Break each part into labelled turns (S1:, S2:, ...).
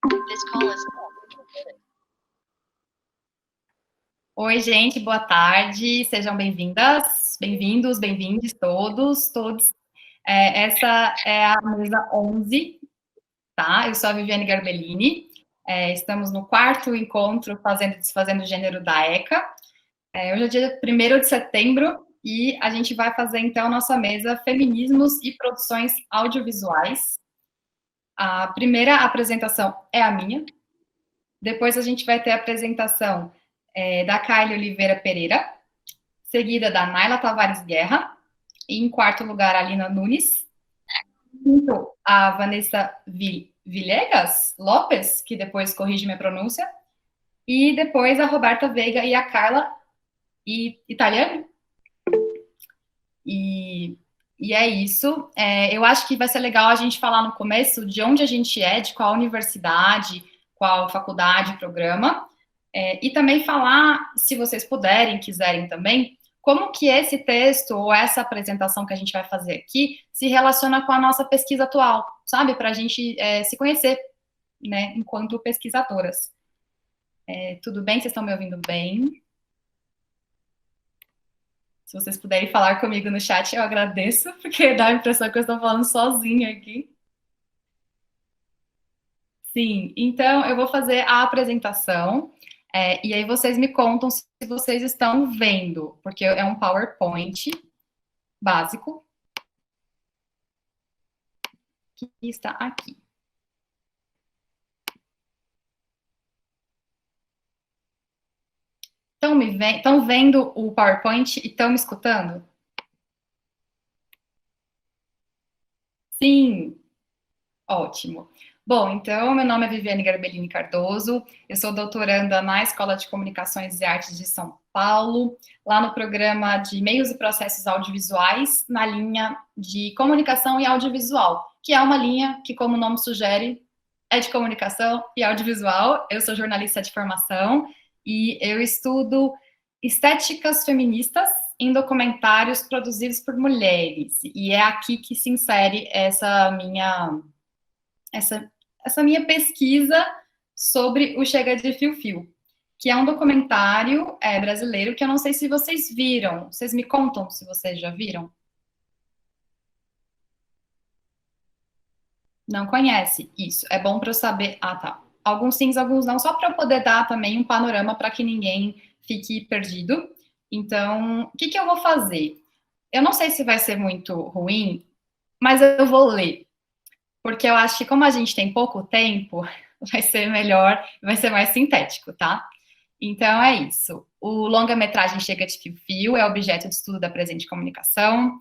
S1: This call is... Oi, gente, boa tarde. Sejam bem-vindas, bem-vindos, bem-vindes todos. Essa é a mesa 11, tá? Eu sou a Viviane Garbellini. Estamos no quarto encontro Fazendo e Desfazendo o Gênero da ECA. Hoje é dia 1º de setembro e a gente vai fazer, então, a nossa mesa Feminismos e Produções Audiovisuais. A primeira apresentação é a minha. Depois a gente vai ter a apresentação da Kylie Oliveira Pereira, seguida da Naila Tavares Guerra, e em quarto lugar a Lina Nunes, quinto a Vanessa Villegas Lopes, que depois corrige minha pronúncia, e depois a Roberta Veiga e a Carla Italiani. E é isso. Eu acho que vai ser legal a gente falar no começo de onde a gente é, de qual universidade, qual faculdade, programa, e também falar, se vocês puderem, quiserem também, como que esse texto ou essa apresentação que a gente vai fazer aqui se relaciona com a nossa pesquisa atual, sabe? Para a gente se conhecer, né, enquanto pesquisadoras. Tudo bem? Vocês estão me ouvindo bem? Se vocês puderem falar comigo no chat, eu agradeço, porque dá a impressão que eu estou falando sozinha aqui. Sim, então eu vou fazer a apresentação, e aí vocês me contam se vocês estão vendo, porque é um PowerPoint básico, que está aqui. Estão vendo o PowerPoint e estão me escutando? Sim, ótimo. Bom, então, meu nome é Viviane Garbellini Cardoso, eu sou doutoranda na Escola de Comunicações e Artes de São Paulo, lá no programa de Meios e Processos Audiovisuais, na linha de Comunicação e Audiovisual, que é uma linha que, como o nome sugere, é de comunicação e audiovisual. Eu sou jornalista de formação e eu estudo estéticas feministas em documentários produzidos por mulheres, e é aqui que se insere essa minha pesquisa sobre o Chega de Fio-Fio, que é um documentário brasileiro que eu não sei se vocês viram. Vocês me contam se vocês já viram? Não conhece? Isso, é bom para eu saber. Ah, tá. Alguns sim, alguns não, só para eu poder dar também um panorama para que ninguém fique perdido. Então, o que eu vou fazer? Eu não sei se vai ser muito ruim, mas eu vou ler, porque eu acho que como a gente tem pouco tempo, vai ser melhor, vai ser mais sintético, tá? Então é isso. O longa-metragem Chega de Fio-Fio é objeto de estudo da presente comunicação.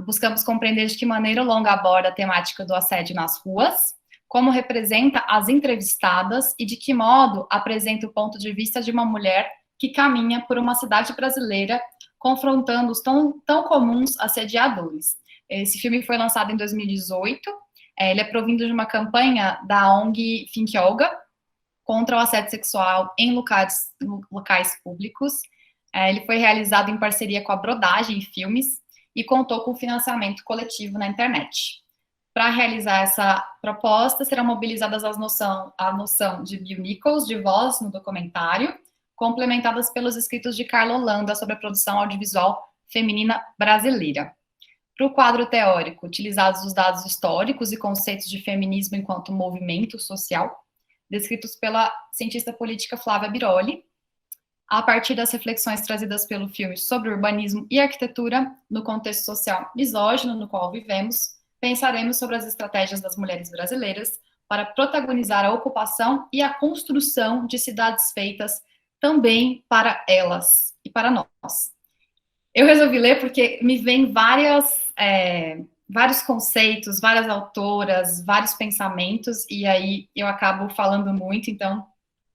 S1: Buscamos compreender de que maneira o longa aborda a temática do assédio nas ruas, como representa as entrevistadas e de que modo apresenta o ponto de vista de uma mulher que caminha por uma cidade brasileira confrontando os tão comuns assediadores. Esse filme foi lançado em 2018, ele é provindo de uma campanha da ONG Think Yoga contra o assédio sexual em locais públicos. Ele foi realizado em parceria com a Brodagem Filmes e contou com financiamento coletivo na internet. Para realizar essa proposta, serão mobilizadas a noção de Bill Nichols, de voz no documentário, complementadas pelos escritos de Carla Holanda sobre a produção audiovisual feminina brasileira. Para o quadro teórico, utilizados os dados históricos e conceitos de feminismo enquanto movimento social, descritos pela cientista política Flávia Biroli, a partir das reflexões trazidas pelo filme sobre urbanismo e arquitetura no contexto social misógino no qual vivemos, pensaremos sobre as estratégias das mulheres brasileiras para protagonizar a ocupação e a construção de cidades feitas também para elas e para nós. Eu resolvi ler porque me vem vários conceitos, várias autoras, vários pensamentos, e aí eu acabo falando muito, então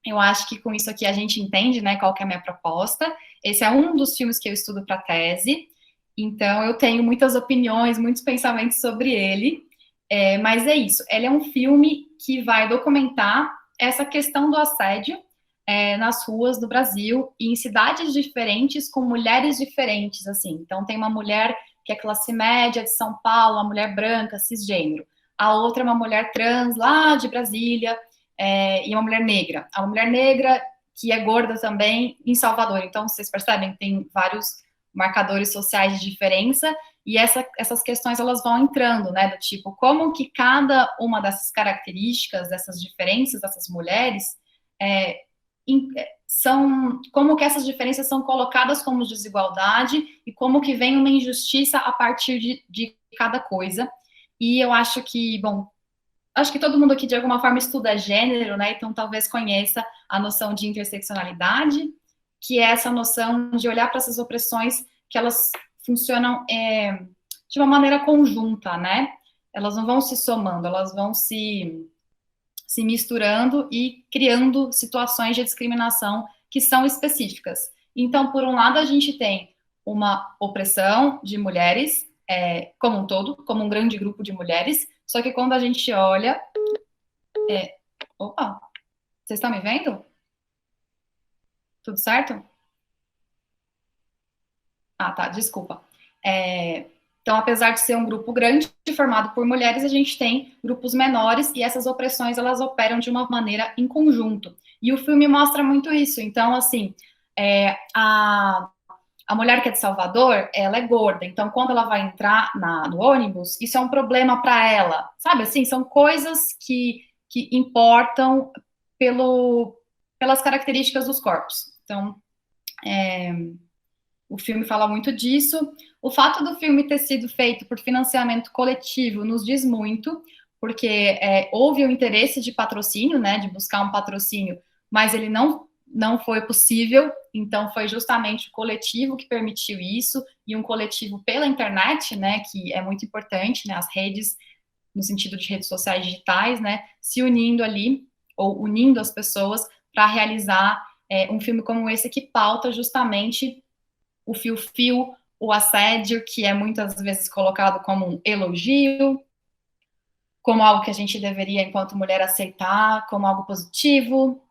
S1: eu acho que com isso aqui a gente entende, né, qual que é a minha proposta. Esse é um dos filmes que eu estudo para tese, então eu tenho muitas opiniões, muitos pensamentos sobre ele, mas é isso, ele é um filme que vai documentar essa questão do assédio nas ruas do Brasil e em cidades diferentes com mulheres diferentes, assim. Então tem uma mulher que é classe média de São Paulo, uma mulher branca, cisgênero. a outra é uma mulher trans lá de Brasília, e uma mulher negra. A mulher negra que é gorda também em Salvador. Então, vocês percebem que tem vários marcadores sociais de diferença, e essas questões elas vão entrando, né, do tipo, como que cada uma dessas características, dessas diferenças dessas mulheres, como que essas diferenças são colocadas como desigualdade e como que vem uma injustiça a partir de cada coisa. E eu acho que, bom, acho que todo mundo aqui de alguma forma estuda gênero, né? Então talvez conheça a noção de interseccionalidade, que é essa noção de olhar para essas opressões que elas funcionam de uma maneira conjunta, né? Elas não vão se somando, elas vão se misturando e criando situações de discriminação que são específicas. Então, por um lado, a gente tem uma opressão de mulheres, como um todo, como um grande grupo de mulheres, só que quando a gente olha... Opa, vocês estão me vendo? Tudo certo? Ah, tá, desculpa. Então, apesar de ser um grupo grande, formado por mulheres, a gente tem grupos menores e essas opressões, elas operam de uma maneira em conjunto. E o filme mostra muito isso. Então, assim, a mulher que é de Salvador, ela é gorda. Então, quando ela vai entrar no ônibus, isso é um problema para ela. Sabe, assim, são coisas que importam pelas características dos corpos. Então, o filme fala muito disso. O fato do filme ter sido feito por financiamento coletivo nos diz muito, porque houve o interesse de patrocínio, né, de buscar um patrocínio, mas ele não foi possível, então foi justamente o coletivo que permitiu isso, e um coletivo pela internet, né, que é muito importante, né, as redes, no sentido de redes sociais digitais, né, se unindo ali, ou unindo as pessoas para realizar um filme como esse que pauta justamente o fio-fio, o assédio, que é muitas vezes colocado como um elogio, como algo que a gente deveria, enquanto mulher, aceitar, como algo positivo,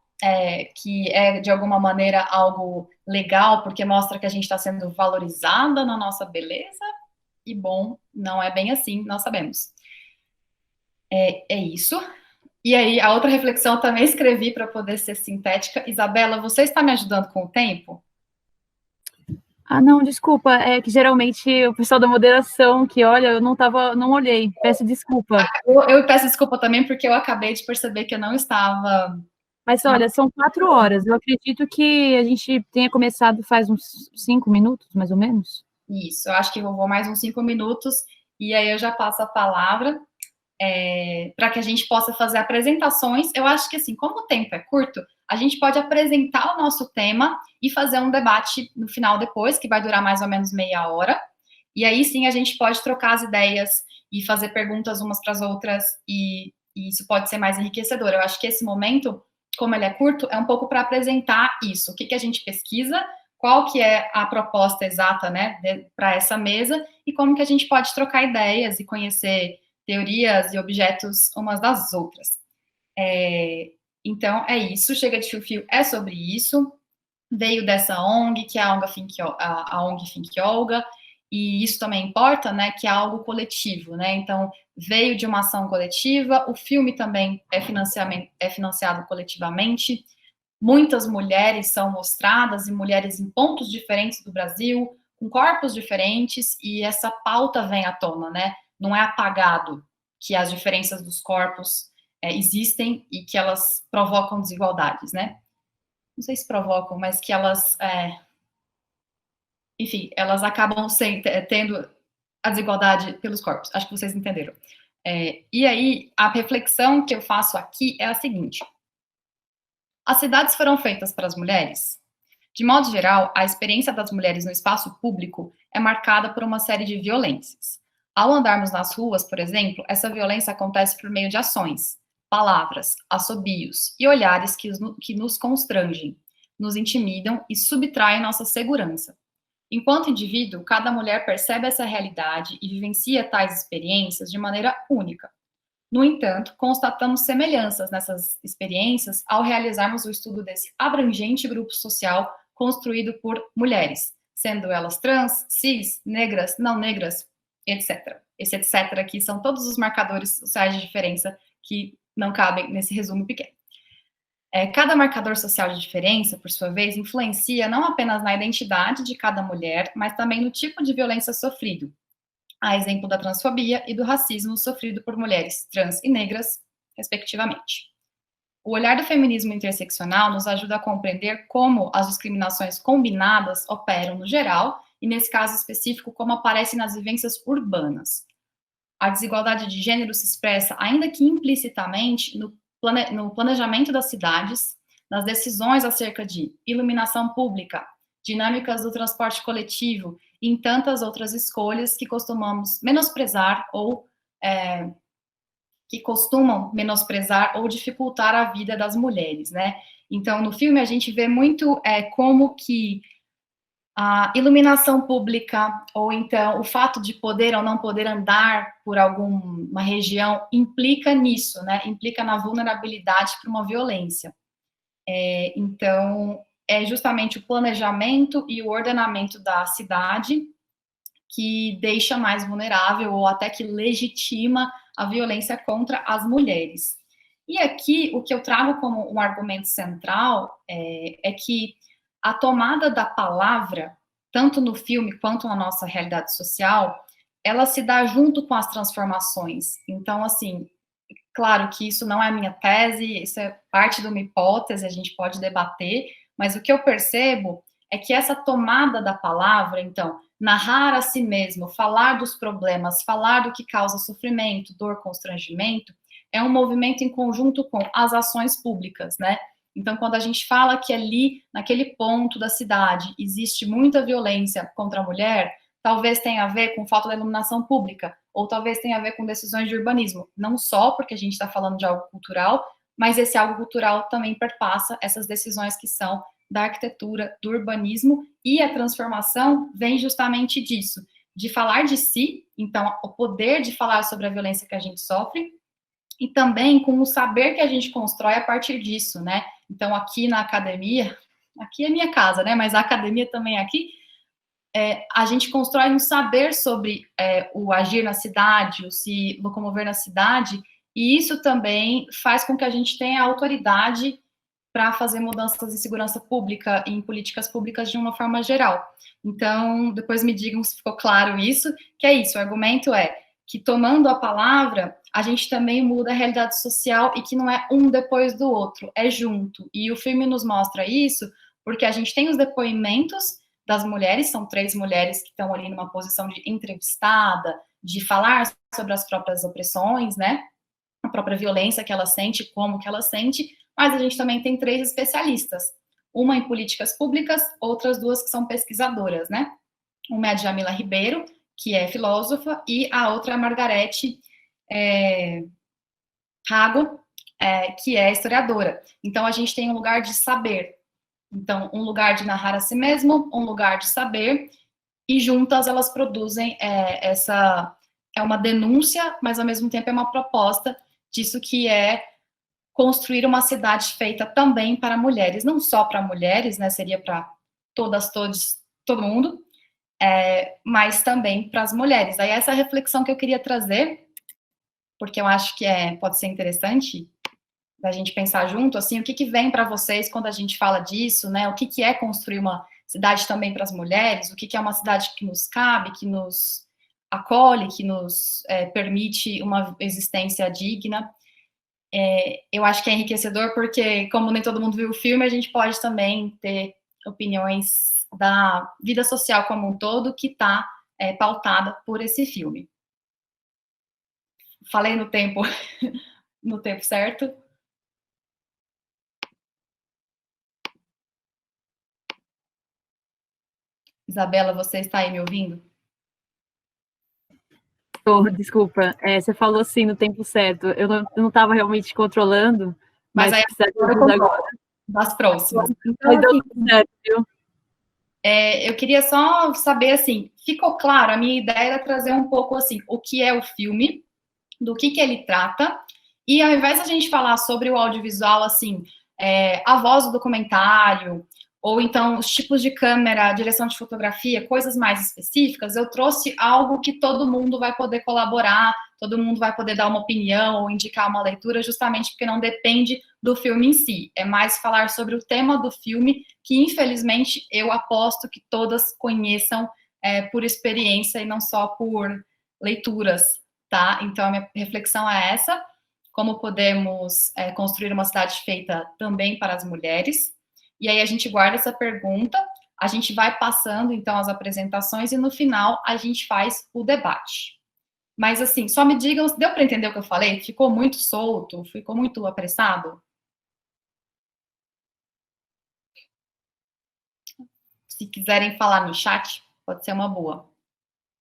S1: que é, de alguma maneira, algo legal, porque mostra que a gente está sendo valorizada na nossa beleza, e, bom, não é bem assim, nós sabemos. É isso. E aí, a outra reflexão eu também escrevi para poder ser sintética. Isabela, você está me ajudando com o tempo?
S2: Ah, não, desculpa, é que geralmente o pessoal da moderação que olha, eu não olhei, peço desculpa.
S1: Eu peço desculpa também, porque eu acabei de perceber que eu não estava...
S2: Mas olha, são 4 horas, eu acredito que a gente tenha começado faz uns 5 minutos, mais ou menos.
S1: Isso, eu acho que eu vou mais uns 5 minutos, e aí eu já passo a palavra para que a gente possa fazer apresentações. Eu acho que, assim, como o tempo é curto, a gente pode apresentar o nosso tema e fazer um debate no final depois, que vai durar mais ou menos meia hora. E aí sim a gente pode trocar as ideias e fazer perguntas umas para as outras, e isso pode ser mais enriquecedor. Eu acho que esse momento, como ele é curto, é um pouco para apresentar isso, o que a gente pesquisa, qual que é a proposta exata, né, para essa mesa, e como que a gente pode trocar ideias e conhecer teorias e objetos umas das outras. Então, é isso. Chega de Fio-Fio é sobre isso. Veio dessa ONG, que é a ONG Think Olga, e isso também importa, né, que é algo coletivo, né, então veio de uma ação coletiva, o filme também é financiado coletivamente, muitas mulheres são mostradas, e mulheres em pontos diferentes do Brasil, com corpos diferentes, e essa pauta vem à tona, né, não é apagado que as diferenças dos corpos existem e que elas provocam desigualdades, né, não sei se provocam, mas que elas, enfim, elas acabam tendo a desigualdade pelos corpos. Acho que vocês entenderam. E aí, a reflexão que eu faço aqui é a seguinte: as cidades foram feitas para as mulheres? De modo geral, a experiência das mulheres no espaço público é marcada por uma série de violências. Ao andarmos nas ruas, por exemplo, essa violência acontece por meio de ações, palavras, assobios e olhares que nos constrangem, nos intimidam e subtraem nossa segurança. Enquanto indivíduo, cada mulher percebe essa realidade e vivencia tais experiências de maneira única. No entanto, constatamos semelhanças nessas experiências ao realizarmos o estudo desse abrangente grupo social construído por mulheres, sendo elas trans, cis, negras, não negras, etc. esse etc. aqui são todos os marcadores sociais de diferença que não cabem nesse resumo pequeno. Cada marcador social de diferença, por sua vez, influencia não apenas na identidade de cada mulher, mas também no tipo de violência sofrido, a exemplo da transfobia e do racismo sofrido por mulheres trans e negras, respectivamente. O olhar do feminismo interseccional nos ajuda a compreender como as discriminações combinadas operam no geral, e nesse caso específico, como aparecem nas vivências urbanas. A desigualdade de gênero se expressa, ainda que implicitamente, no planejamento das cidades, nas decisões acerca de iluminação pública, dinâmicas do transporte coletivo e em tantas outras escolhas que costumamos menosprezar ou dificultar a vida das mulheres, né? Então, no filme, a gente vê muito como que a iluminação pública, ou então o fato de poder ou não poder andar por alguma região, implica nisso, né? Implica na vulnerabilidade para uma violência. Então, é justamente o planejamento e o ordenamento da cidade que deixa mais vulnerável ou até que legitima a violência contra as mulheres. E aqui, o que eu trago como um argumento central é que a tomada da palavra, tanto no filme quanto na nossa realidade social, ela se dá junto com as transformações. Então, assim, claro que isso não é a minha tese, isso é parte de uma hipótese, a gente pode debater, mas o que eu percebo é que essa tomada da palavra, então, narrar a si mesmo, falar dos problemas, falar do que causa sofrimento, dor, constrangimento, é um movimento em conjunto com as ações públicas, né? Então, quando a gente fala que ali, naquele ponto da cidade, existe muita violência contra a mulher, talvez tenha a ver com falta de iluminação pública, ou talvez tenha a ver com decisões de urbanismo. Não só porque a gente está falando de algo cultural, mas esse algo cultural também perpassa essas decisões que são da arquitetura, do urbanismo, e a transformação vem justamente disso, de falar de si, então, o poder de falar sobre a violência que a gente sofre, e também com o saber que a gente constrói a partir disso, né? Então, aqui na academia, aqui é minha casa, né? Mas a academia também aqui, a gente constrói um saber sobre o agir na cidade, o se locomover na cidade, e isso também faz com que a gente tenha autoridade para fazer mudanças em segurança pública e em políticas públicas de uma forma geral. Então, depois me digam se ficou claro isso, que é isso, o argumento é que tomando a palavra, a gente também muda a realidade social e que não é um depois do outro, é junto. E o filme nos mostra isso porque a gente tem os depoimentos das mulheres, são 3 mulheres que estão ali numa posição de entrevistada, de falar sobre as próprias opressões, né? A própria violência que ela sente, como que ela sente, mas a gente também tem 3 especialistas, uma em políticas públicas, outras 2 que são pesquisadoras, né? Uma é a Djamila Ribeiro, que é filósofa, e a outra é a Margarete Rago, que é historiadora. Então, a gente tem um lugar de saber, então, um lugar de narrar a si mesmo, um lugar de saber, e juntas elas produzem é uma denúncia, mas ao mesmo tempo é uma proposta disso que é construir uma cidade feita também para mulheres, não só para mulheres, né, seria para todas, todos, todo mundo, mas também para as mulheres. Aí essa reflexão que eu queria trazer, porque eu acho que pode ser interessante da gente pensar junto, assim, o que vem para vocês quando a gente fala disso, né, o que é construir uma cidade também para as mulheres, o que é uma cidade que nos cabe, que nos acolhe, que nos permite uma existência digna. Eu acho que é enriquecedor porque, como nem todo mundo viu o filme, a gente pode também ter opiniões da vida social como um todo que está pautada por esse filme. Falei no tempo, no tempo certo? Isabela, você está aí me ouvindo?
S2: Desculpa, você falou assim no tempo certo. Eu não estava realmente controlando, mas
S1: aí
S2: precisa de ajuda agora.
S1: Das próximas.
S2: Então, mas deu tudo certo, viu?
S1: Eu queria só saber, assim, ficou claro? A minha ideia era trazer um pouco, assim, o que é o filme, do que ele trata, e ao invés de a gente falar sobre o audiovisual, assim, a voz do documentário, ou então os tipos de câmera, direção de fotografia, coisas mais específicas, eu trouxe algo que todo mundo vai poder colaborar, todo mundo vai poder dar uma opinião ou indicar uma leitura, justamente porque não depende do filme em si. É mais falar sobre o tema do filme, que infelizmente eu aposto que todas conheçam por experiência e não só por leituras, tá? Então a minha reflexão é essa: como podemos construir uma cidade feita também para as mulheres. E aí a gente guarda essa pergunta, a gente vai passando, então, as apresentações, e no final a gente faz o debate. Mas, assim, só me digam, deu para entender o que eu falei? Ficou muito solto? Ficou muito apressado? Se quiserem falar no chat, pode ser uma boa.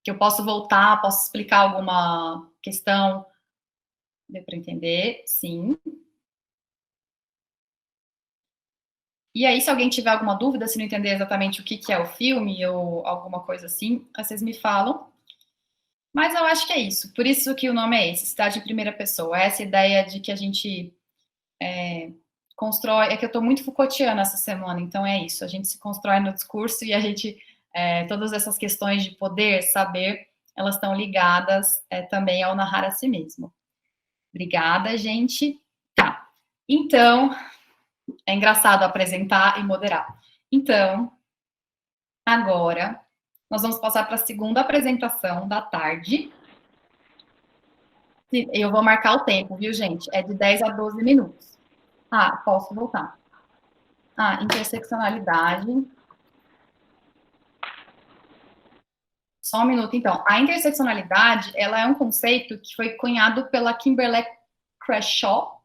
S1: Que eu posso voltar, posso explicar alguma questão. Deu para entender? Sim. E aí, se alguém tiver alguma dúvida, se não entender exatamente o que é o filme ou alguma coisa assim, vocês me falam. Mas eu acho que é isso. Por isso que o nome é esse, Cidade em Primeira Pessoa. Essa ideia de que a gente constrói... É que eu estou muito Foucaultiana essa semana, então é isso. A gente se constrói no discurso e a gente... todas essas questões de poder, saber, elas estão ligadas também ao narrar a si mesmo. Obrigada, gente. Tá. Então, é engraçado apresentar e moderar. Então, agora, nós vamos passar para a segunda apresentação da tarde. Eu vou marcar o tempo, viu, gente? É de 10 a 12 minutos. Ah, posso voltar. Ah, interseccionalidade. Só um minuto, então. A interseccionalidade, ela é um conceito que foi cunhado pela Kimberlé Crenshaw.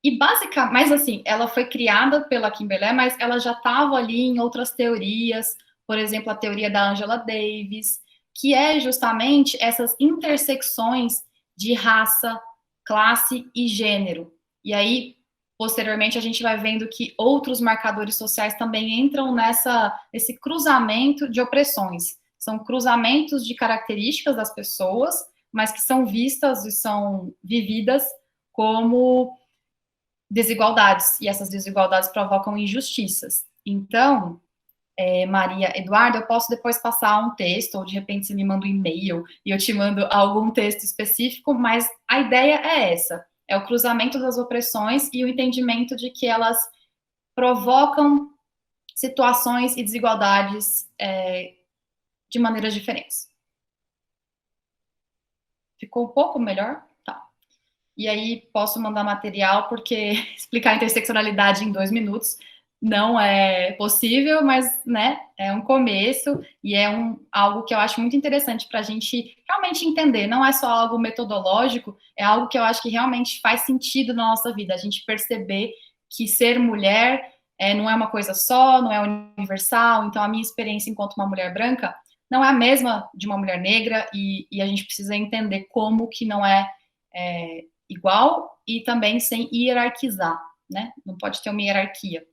S1: E basicamente, mas assim, ela foi criada pela Kimberlé, mas ela já estava ali em outras teorias, por exemplo, a teoria da Angela Davis, que é justamente essas intersecções de raça, classe e gênero. E aí, posteriormente, a gente vai vendo que outros marcadores sociais também entram nesse cruzamento de opressões. São cruzamentos de características das pessoas, mas que são vistas e são vividas como desigualdades, e essas desigualdades provocam injustiças. Então, Maria Eduarda, eu posso depois passar um texto, ou de repente você me manda um e-mail e eu te mando algum texto específico, mas a ideia é essa, é o cruzamento das opressões e o entendimento de que elas provocam situações e desigualdades de maneiras diferentes. Ficou um pouco melhor? Tá. E aí posso mandar material, porque explicar a interseccionalidade em 2 minutos não é possível, mas, né, é um começo e é algo que eu acho muito interessante para a gente realmente entender. Não é só algo metodológico, é algo que eu acho que realmente faz sentido na nossa vida. A gente perceber que ser mulher não é uma coisa só, não é universal. Então, a minha experiência enquanto uma mulher branca não é a mesma de uma mulher negra e a gente precisa entender como que não é igual e também sem hierarquizar, né? Não pode ter uma hierarquia.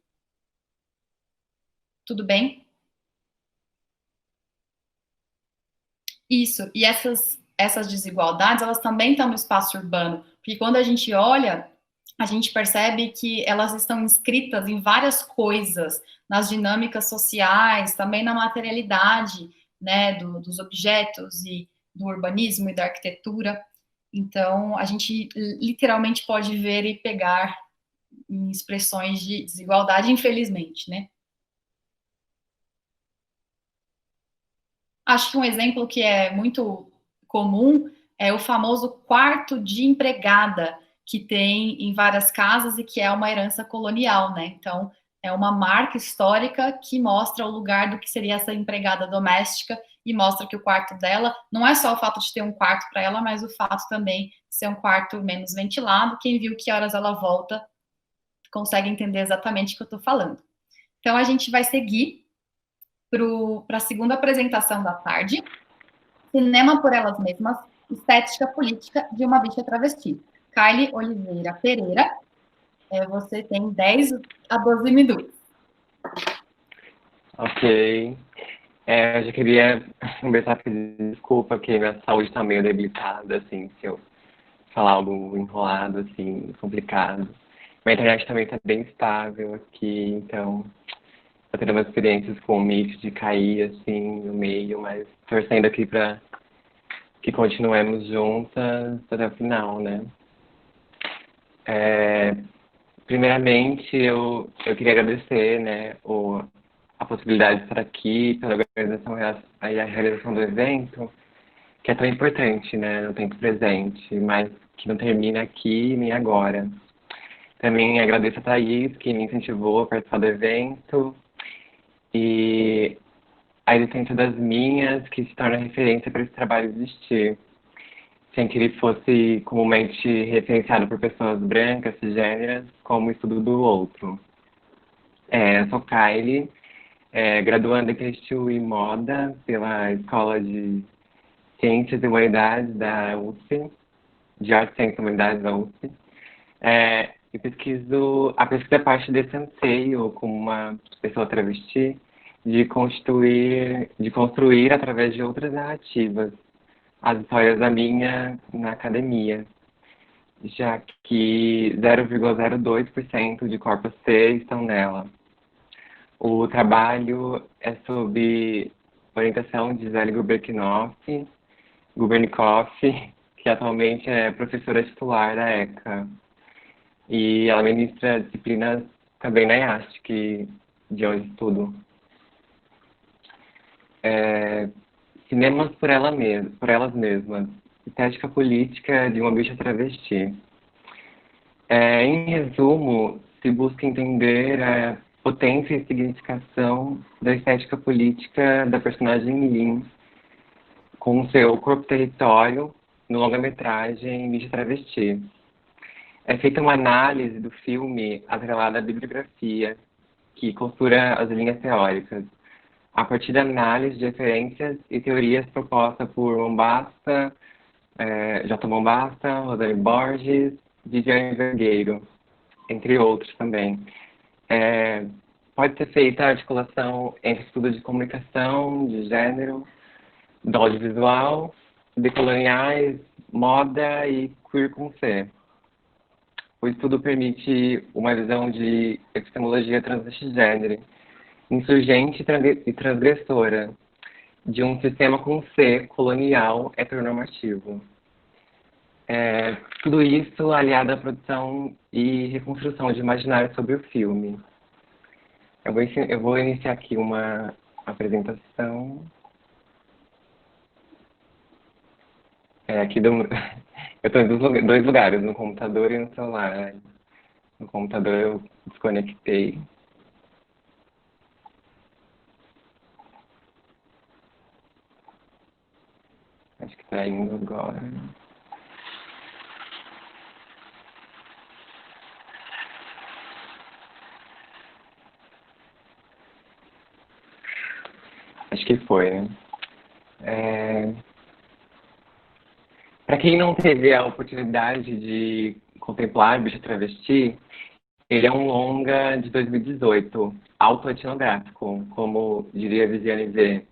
S1: Tudo bem? Isso. E essas desigualdades, elas também estão no espaço urbano, porque quando a gente olha, a gente percebe que elas estão inscritas em várias coisas, nas dinâmicas sociais, também na materialidade, né, dos objetos e do urbanismo e da arquitetura. Então, a gente literalmente pode ver e pegar em expressões de desigualdade, infelizmente, né? Acho que um exemplo que é muito comum é o famoso quarto de empregada, que tem em várias casas e que é uma herança colonial, né? Então, é uma marca histórica que mostra o lugar do que seria essa empregada doméstica e mostra que o quarto dela não é só o fato de ter um quarto para ela, mas o fato também de ser um quarto menos ventilado. Quem viu que horas ela volta consegue entender exatamente o que eu estou falando. Então, a gente vai seguir para a segunda apresentação da tarde, Cinema por Elas Mesmas, Estética Política de uma Bicha Travesti. Kylie Oliveira Pereira, você tem 10 a 12 minutos.
S3: Ok. Eu já queria começar a pedir desculpa, porque minha saúde está meio debilitada, assim, se eu falar algo enrolado, assim, complicado. Minha internet também está bem estável aqui, então tô tendo umas experiências com o mix de cair, assim, no meio, mas torcendo aqui para que continuemos juntas até o final, né? É, primeiramente, eu queria agradecer, né, a possibilidade de estar aqui, pela organização e a realização do evento, que é tão importante, né, no tempo presente, mas que não termina aqui nem agora. Também agradeço a Thaís, que me incentivou a participar do evento, e a existência das minhas, que se torna referência para esse trabalho existir, sem que ele fosse comumente referenciado por pessoas brancas, cisgêneras, como estudo do outro. Eu sou Kylie, graduanda em Textil e Moda pela Escola de Ciências e Humanidades da USP, de Arte, Ciências e Humanidades da USP. E a pesquisa é parte desse anseio, como uma pessoa travesti, de construir através de outras narrativas as histórias da minha na academia, já que 0,02% de corpos C estão nela. O trabalho é sob orientação de Zélia Gubernikoff, que atualmente é professora titular da ECA. E ela ministra disciplinas também na IAST, de onde estudo. Cinemas por elas mesmas. Estética política de uma bicha travesti. Em resumo, se busca entender a potência e significação da estética política da personagem Lin, com o seu corpo-território no longa-metragem Bicha Travesti. É feita uma análise do filme atrelada à bibliografia, que costura as linhas teóricas, a partir da análise de referências e teorias propostas por J. Mombassa, Rosane Borges, Viviane Vergueiro, entre outros também. Pode ser feita a articulação entre estudos de comunicação, de gênero, do audiovisual, decoloniais, moda e queer com C. O estudo permite uma visão de epistemologia transgênero, insurgente e transgressora, de um sistema com C colonial heteronormativo. Tudo isso aliado à produção e reconstrução de imaginário sobre o filme. Eu vou iniciar aqui uma apresentação. Eu estou em dois lugares, no computador e no celular. Né? No computador eu desconectei. Acho que está indo agora. Acho que foi, né? Para quem não teve a oportunidade de contemplar Bicha Travesti, ele é um longa de 2018, autoetnográfico, como diria Viviane V.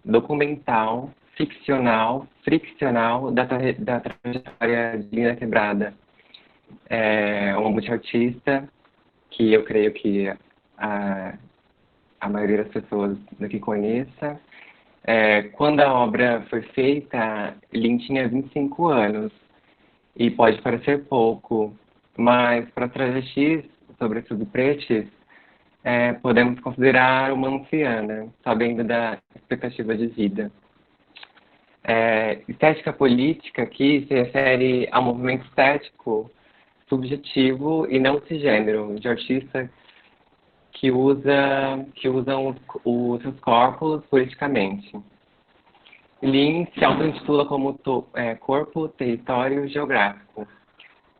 S3: Documental, ficcional, friccional da trajetória de Lina Quebrada. Uma multiartista que eu creio que a maioria das pessoas daqui conheça. Quando a obra foi feita, Lin tinha 25 anos, e pode parecer pouco, mas para travestis, sobretudo pretas, podemos considerar uma anciana, sabendo da expectativa de vida. Estética política aqui se refere ao movimento estético subjetivo e não cisgênero, de artistas que usam os seus corpos politicamente. Lin se auto-intitula como corpo, território geográfico,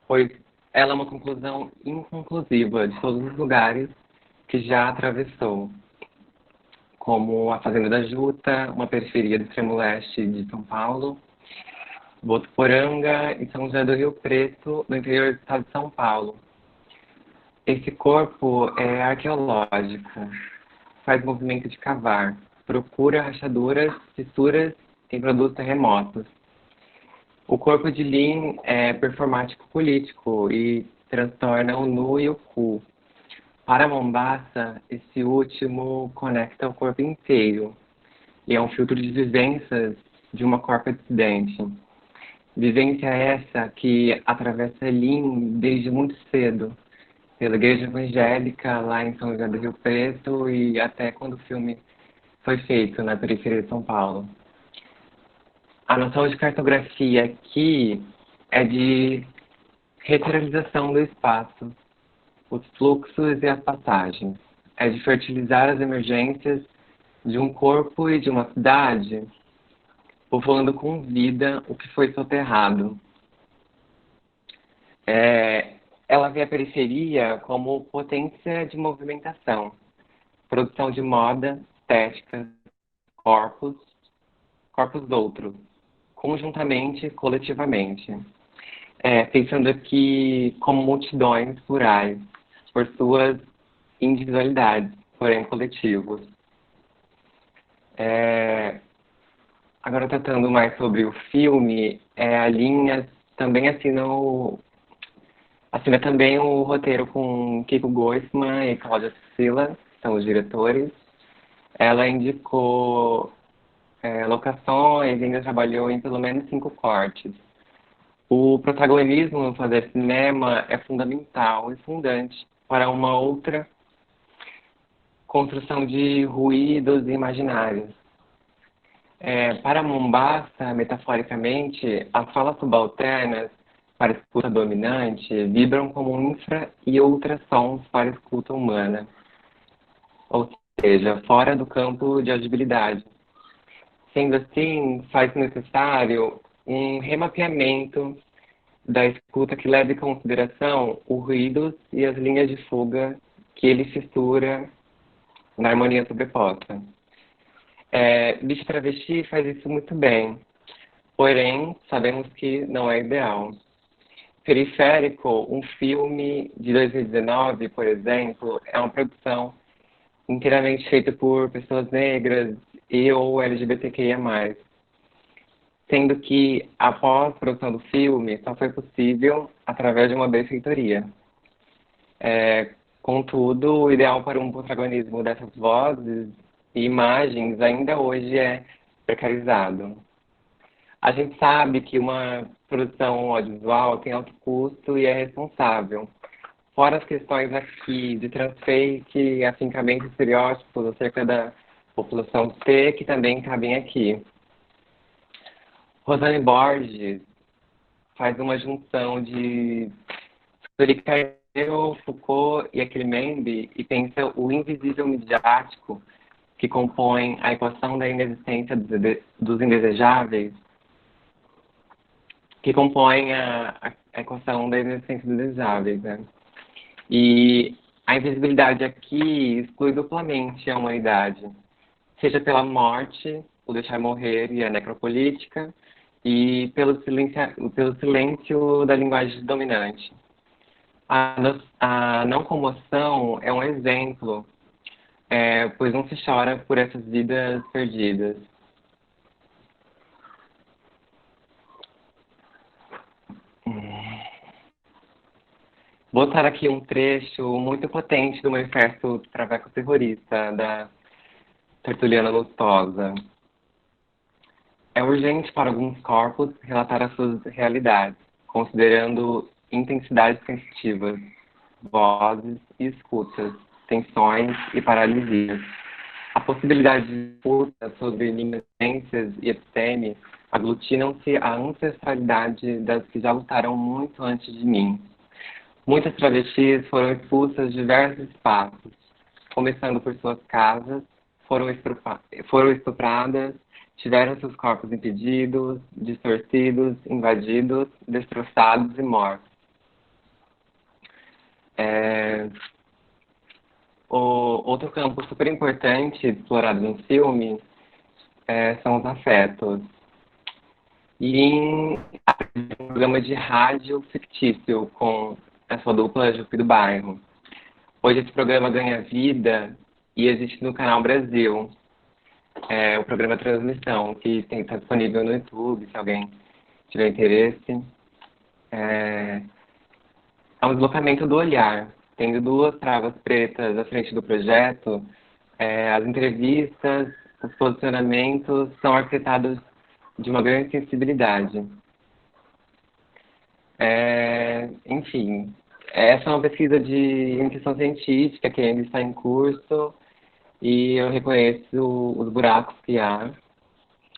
S3: pois ela é uma conclusão inconclusiva de todos os lugares que já atravessou, como a Fazenda da Juta, uma periferia do extremo leste de São Paulo, Botuporanga e São José do Rio Preto, no interior do estado de São Paulo. Esse corpo é arqueológico, faz movimento de cavar, procura rachaduras, fissuras em produtos terremotos. O corpo de Lin é performático político e transtorna o nu e o cu, Para Mombasa, esse último conecta o corpo inteiro e é um filtro de vivências de uma corpo dissidente. Vivência essa que atravessa Lin desde muito cedo, pela igreja evangélica lá em São José do Rio Preto e até quando o filme foi feito na periferia de São Paulo. A noção de cartografia aqui é de reiteralização do espaço, os fluxos e as passagens. É de fertilizar as emergências de um corpo e de uma cidade, povoando com vida o que foi soterrado. Ela vê a periferia como potência de movimentação, produção de moda, estética, corpos outros, conjuntamente, coletivamente. Pensando aqui como multidões plurais, por suas individualidades, porém coletivos. Agora, tratando mais sobre o filme, a linha também assina também o roteiro com Kiko Goisman e Cláudia Priscila, que são os diretores. Ela indicou locações e ainda trabalhou em pelo menos 5 cortes. O protagonismo no fazer cinema é fundamental e fundante para uma outra construção de ruídos e imaginários. Para Mombasa, metaforicamente, as falas subalternas para a escuta dominante vibram como infra e ultrassons para a escuta humana, ou seja, fora do campo de audibilidade. Sendo assim, faz necessário um remapeamento da escuta que leve em consideração os ruídos e as linhas de fuga que ele fistura na harmonia sobreposta. Bicho Travesti faz isso muito bem, porém, sabemos que não é ideal. Periférico, um filme de 2019, por exemplo, é uma produção inteiramente feita por pessoas negras e ou LGBTQIA+. Sendo que, após a produção do filme, só foi possível através de uma benfeitoria. Contudo, o ideal para um protagonismo dessas vozes e imagens ainda hoje é precarizado. A gente sabe que uma produção audiovisual tem alto custo e é responsável. Fora as questões aqui de transfake e afincamento de estereótipos acerca da população C, que também cabem aqui. Rosane Borges faz uma junção de Carneiro, Foucault e Aquilmembe e pensa o invisível midiático que compõe a equação da inexistência dos indesejáveis, que compõe a equação da inexistência dos desejáveis, né? E a invisibilidade aqui exclui duplamente a humanidade, seja pela morte, o deixar morrer e a necropolítica, e pelo silêncio da linguagem dominante. A não comoção é um exemplo, pois não se chora por essas vidas perdidas. Vou botar aqui um trecho muito potente do Manifesto Traveco Terrorista, da Tertuliana Lustosa. É urgente para alguns corpos relatar as suas realidades, considerando intensidades sensitivas, vozes e escutas, tensões e paralisias. A possibilidade de disputa sobre luminescências e episteme aglutinam-se à ancestralidade das que já lutaram muito antes de mim. Muitas travestis foram expulsas de diversos espaços, começando por suas casas, foram estupradas, tiveram seus corpos impedidos, distorcidos, invadidos, destroçados e mortos. Outro campo super importante explorado no filme são os afetos. E em um programa de rádio fictício com a sua dupla Jupi do Bairro. Hoje esse programa ganha vida e existe no Canal Brasil. O programa Transmissão, que está disponível no YouTube, se alguém tiver interesse. É um deslocamento do olhar, tendo duas travas pretas à frente do projeto, as entrevistas, os posicionamentos são arquitetados de uma grande sensibilidade. Enfim, essa é uma pesquisa de iniciação científica que ainda está em curso e eu reconheço os buracos que há.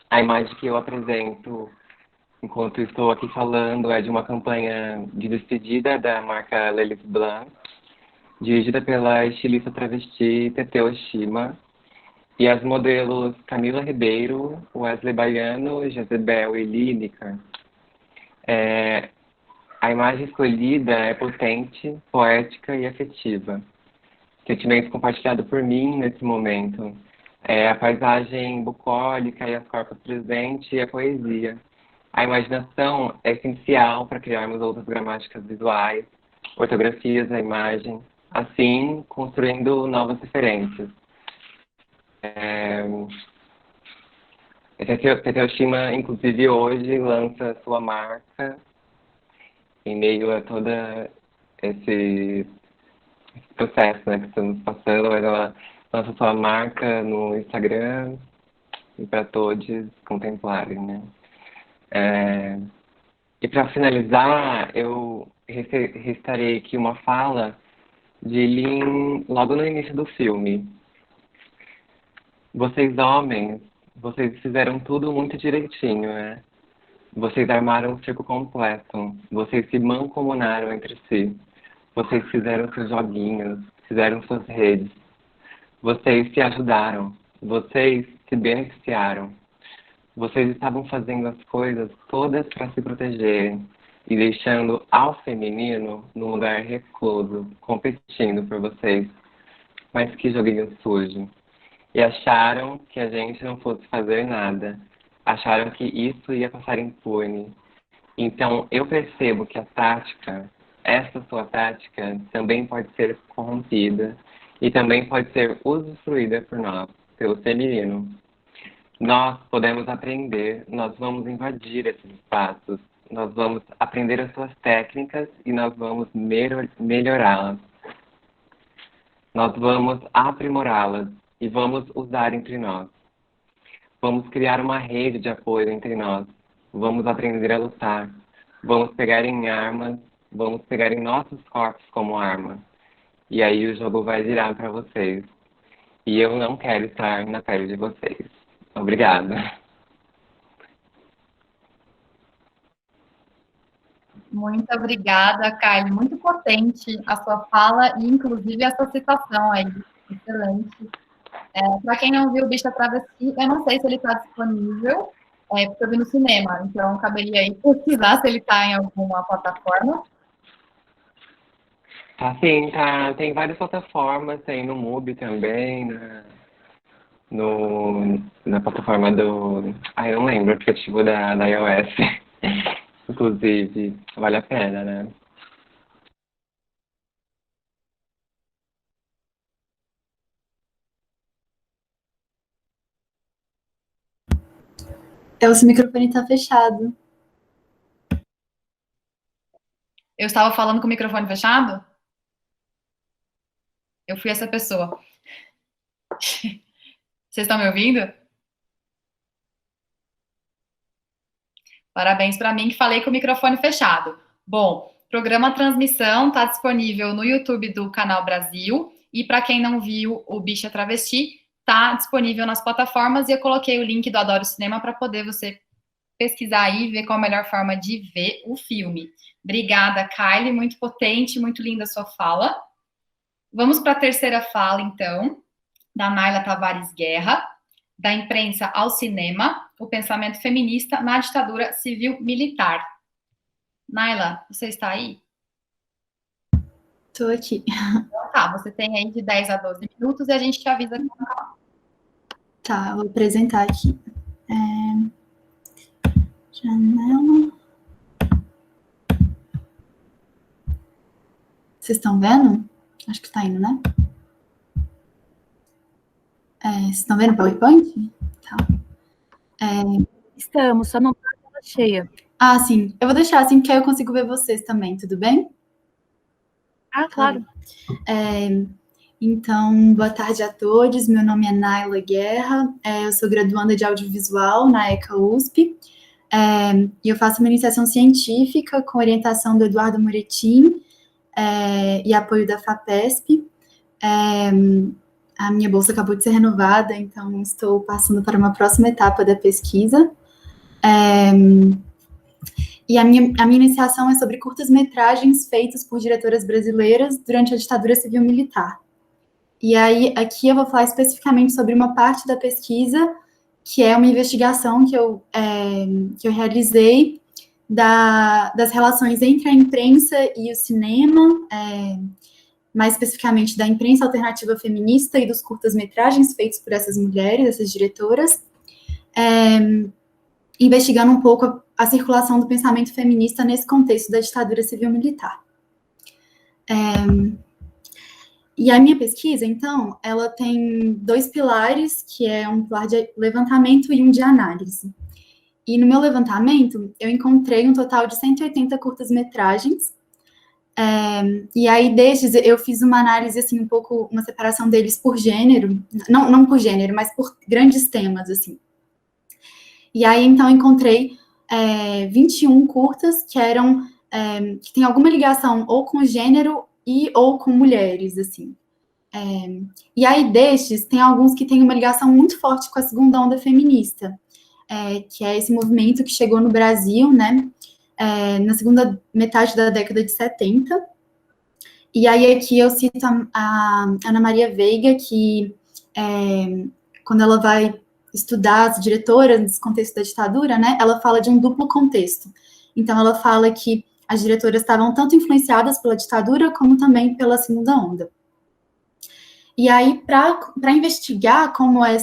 S3: A imagem que eu apresento enquanto estou aqui falando é de uma campanha de despedida da marca Lilith Blanc, dirigida pela estilista travesti Tete Oshima, e as modelos Camila Ribeiro, Wesley Baiano, Jezebel e Lineker. A imagem escolhida é potente, poética e afetiva. Sentimento compartilhado por mim nesse momento. A paisagem bucólica e as corpas presentes e a poesia. A imaginação é essencial para criarmos outras gramáticas visuais, ortografias da imagem, assim construindo novas referências. Tete Oshima, inclusive, hoje lança sua marca em meio a todo esse processo, né, que estamos passando, mas ela lança sua marca no Instagram e para todos contemplarem, né? E para finalizar, eu restarei aqui uma fala de Lin logo no início do filme. Vocês homens, vocês fizeram tudo muito direitinho, né? Vocês armaram o circo completo. Vocês se mancomunaram entre si. Vocês fizeram seus joguinhos, fizeram suas redes. Vocês se ajudaram. Vocês se beneficiaram. Vocês estavam fazendo as coisas todas para se protegerem e deixando ao feminino num lugar recluso, competindo por vocês. Mas que joguinho sujo. E acharam que a gente não fosse fazer nada. Acharam que isso ia passar impune. Então, eu percebo que a tática, essa sua tática, também pode ser corrompida e também pode ser usufruída por nós, pelo feminino. Nós podemos aprender, nós vamos invadir esses espaços, nós vamos aprender as suas técnicas e nós vamos melhorá-las. Nós vamos aprimorá-las e vamos usar entre nós. Vamos criar uma rede de apoio entre nós. Vamos aprender a lutar. Vamos pegar em armas. Vamos pegar em nossos corpos como arma. E aí o jogo vai virar para vocês. E eu não quero estar na pele de vocês. Obrigada.
S1: Muito obrigada, Kylie. Muito potente a sua fala e, inclusive, essa citação aí. Excelente. Para quem não viu o Bicha Travesti, eu não sei se ele está disponível, porque eu vi no cinema, então caberia aí pesquisar se ele está em alguma plataforma.
S3: Tá sim, tá. Tem várias plataformas, tem no MUBI também, na plataforma do... eu não lembro, o aplicativo da iOS. Inclusive, vale a pena, né?
S4: O seu microfone está fechado.
S1: Eu estava falando com o microfone fechado? Eu fui essa pessoa. Vocês estão me ouvindo? Parabéns para mim que falei com o microfone fechado. Bom, programa Transmissão está disponível no YouTube do Canal Brasil e para quem não viu o Bicha Travesti, está disponível nas plataformas e eu coloquei o link do Adoro Cinema para poder você pesquisar aí e ver qual a melhor forma de ver o filme. Obrigada, Kylie, muito potente, muito linda a sua fala. Vamos para a terceira fala, então, da Naila Tavares Guerra, da imprensa ao cinema, o pensamento feminista na ditadura civil-militar. Naila, você está aí?
S4: Estou aqui.
S1: Então, tá, você tem aí de 10 a 12 minutos e a gente te avisa que vai falar.
S4: Tá, vou apresentar aqui. Janela. Vocês estão vendo? Acho que está indo, né? Vocês estão vendo o PowerPoint? Tá.
S2: Estamos, só não está a tela cheia.
S4: Sim. Eu vou deixar assim, porque aí eu consigo ver vocês também, tudo bem?
S2: Ah, claro.
S4: Então, boa tarde a todos. Meu nome é Naila Guerra. Eu sou graduanda de audiovisual na ECA USP. E eu faço uma iniciação científica com orientação do Eduardo Moretim e apoio da FAPESP. A minha bolsa acabou de ser renovada, então estou passando para uma próxima etapa da pesquisa. E a minha iniciação é sobre curtas-metragens feitos por diretoras brasileiras durante a ditadura civil-militar. E aí, aqui eu vou falar especificamente sobre uma parte da pesquisa, que é uma investigação que eu realizei das relações entre a imprensa e o cinema, mais especificamente da imprensa alternativa feminista e dos curtas-metragens feitos por essas mulheres, essas diretoras, investigando um pouco a circulação do pensamento feminista nesse contexto da ditadura civil-militar. E a minha pesquisa, então, ela tem 2 pilares, que é um pilar de levantamento e um de análise. E no meu levantamento, eu encontrei um total de 180 curtas-metragens, e aí destes eu fiz uma análise, assim, um pouco, uma separação deles por gênero, não por gênero, mas por grandes temas, assim. E aí, então, encontrei 21 curtas que que tem alguma ligação ou com gênero ou com mulheres, assim. E aí, destes, tem alguns que têm uma ligação muito forte com a segunda onda feminista, que é esse movimento que chegou no Brasil, né, na segunda metade da década de 70. E aí, aqui eu cito a Ana Maria Veiga, que, quando ela vai estudar as diretoras nesse contexto da ditadura, né, ela fala de um duplo contexto. Então, ela fala que as diretoras estavam tanto influenciadas pela ditadura, como também pela segunda onda. E aí, para investigar como a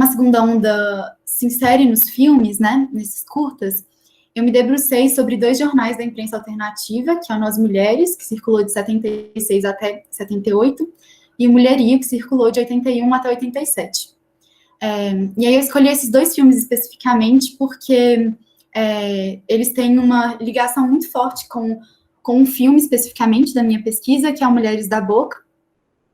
S4: segunda onda se insere nos filmes, né, nesses curtas, eu me debrucei sobre 2 jornais da imprensa alternativa, que é o Nós Mulheres, que circulou de 76 até 78, e o Mulherio, que circulou de 81 até 87. E aí eu escolhi esses 2 filmes especificamente porque eles têm uma ligação muito forte com um filme especificamente da minha pesquisa, que é o Mulheres da Boca,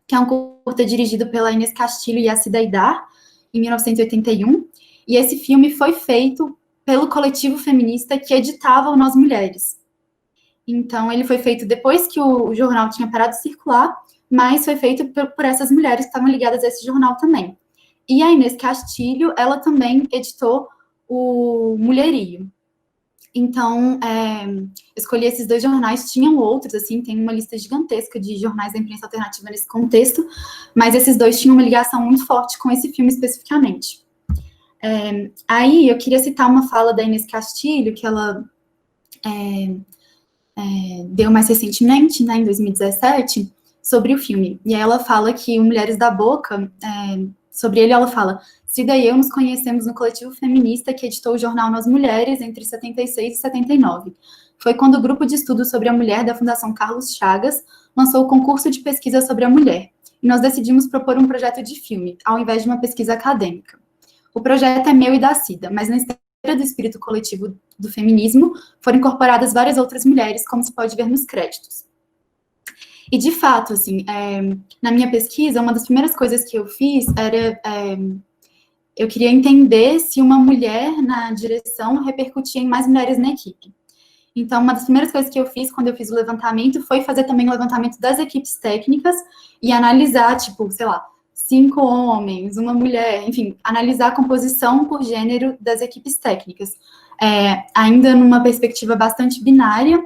S4: que é um curta dirigido pela Inês Castilho e a Cida Aidar, em 1981, e esse filme foi feito pelo coletivo feminista que editava o Nós Mulheres. Então, ele foi feito depois que o jornal tinha parado de circular, mas foi feito por essas mulheres que estavam ligadas a esse jornal também. E a Inês Castilho, ela também editou o Mulherio. Então, escolhi esses 2 jornais, tinham outros, assim, tem uma lista gigantesca de jornais da imprensa alternativa nesse contexto, mas esses 2 tinham uma ligação muito forte com esse filme especificamente. Aí, eu queria citar uma fala da Inês Castilho, que ela deu mais recentemente, né, em 2017, sobre o filme. E aí ela fala que o Mulheres da Boca, sobre ele ela fala: Cida e eu nos conhecemos no coletivo feminista que editou o jornal Nós Mulheres entre 76 e 79. Foi quando o grupo de estudo sobre a mulher da Fundação Carlos Chagas lançou o concurso de pesquisa sobre a mulher. E nós decidimos propor um projeto de filme, ao invés de uma pesquisa acadêmica. O projeto é meu e da Cida, mas na esteira do espírito coletivo do feminismo foram incorporadas várias outras mulheres, como se pode ver nos créditos. E, de fato, assim, na minha pesquisa, uma das primeiras coisas que eu fiz era... eu queria entender se uma mulher na direção repercutia em mais mulheres na equipe. Então, uma das primeiras coisas que eu fiz quando eu fiz o levantamento foi fazer também o levantamento das equipes técnicas e analisar, tipo, sei lá, 5 homens, uma mulher, enfim, analisar a composição por gênero das equipes técnicas. Ainda numa perspectiva bastante binária,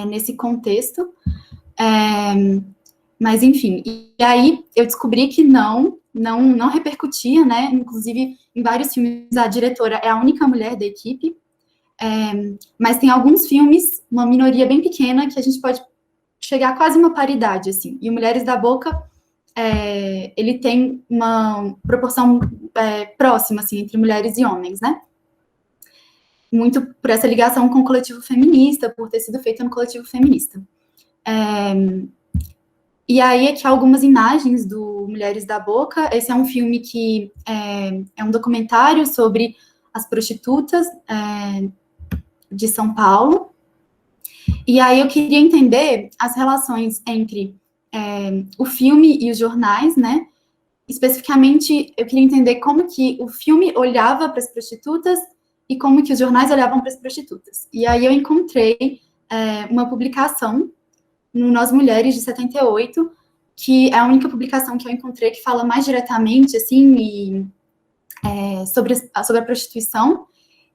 S4: nesse contexto. Mas, enfim, e aí eu descobri que não repercutia, né? Inclusive, em vários filmes, a diretora é a única mulher da equipe. Mas tem alguns filmes, uma minoria bem pequena, que a gente pode chegar a quase uma paridade, assim. E o Mulheres da Boca, ele tem uma proporção próxima, assim, entre mulheres e homens, né? Muito por essa ligação com o coletivo feminista, por ter sido feita no coletivo feminista. E aí, aqui algumas imagens do Mulheres da Boca. Esse é um filme que é um documentário sobre as prostitutas de São Paulo. E aí eu queria entender as relações entre o filme e os jornais, né? Especificamente, eu queria entender como que o filme olhava para as prostitutas e como que os jornais olhavam para as prostitutas. E aí eu encontrei uma publicação no Nós Mulheres, de 78, que é a única publicação que eu encontrei que fala mais diretamente, assim, sobre a prostituição,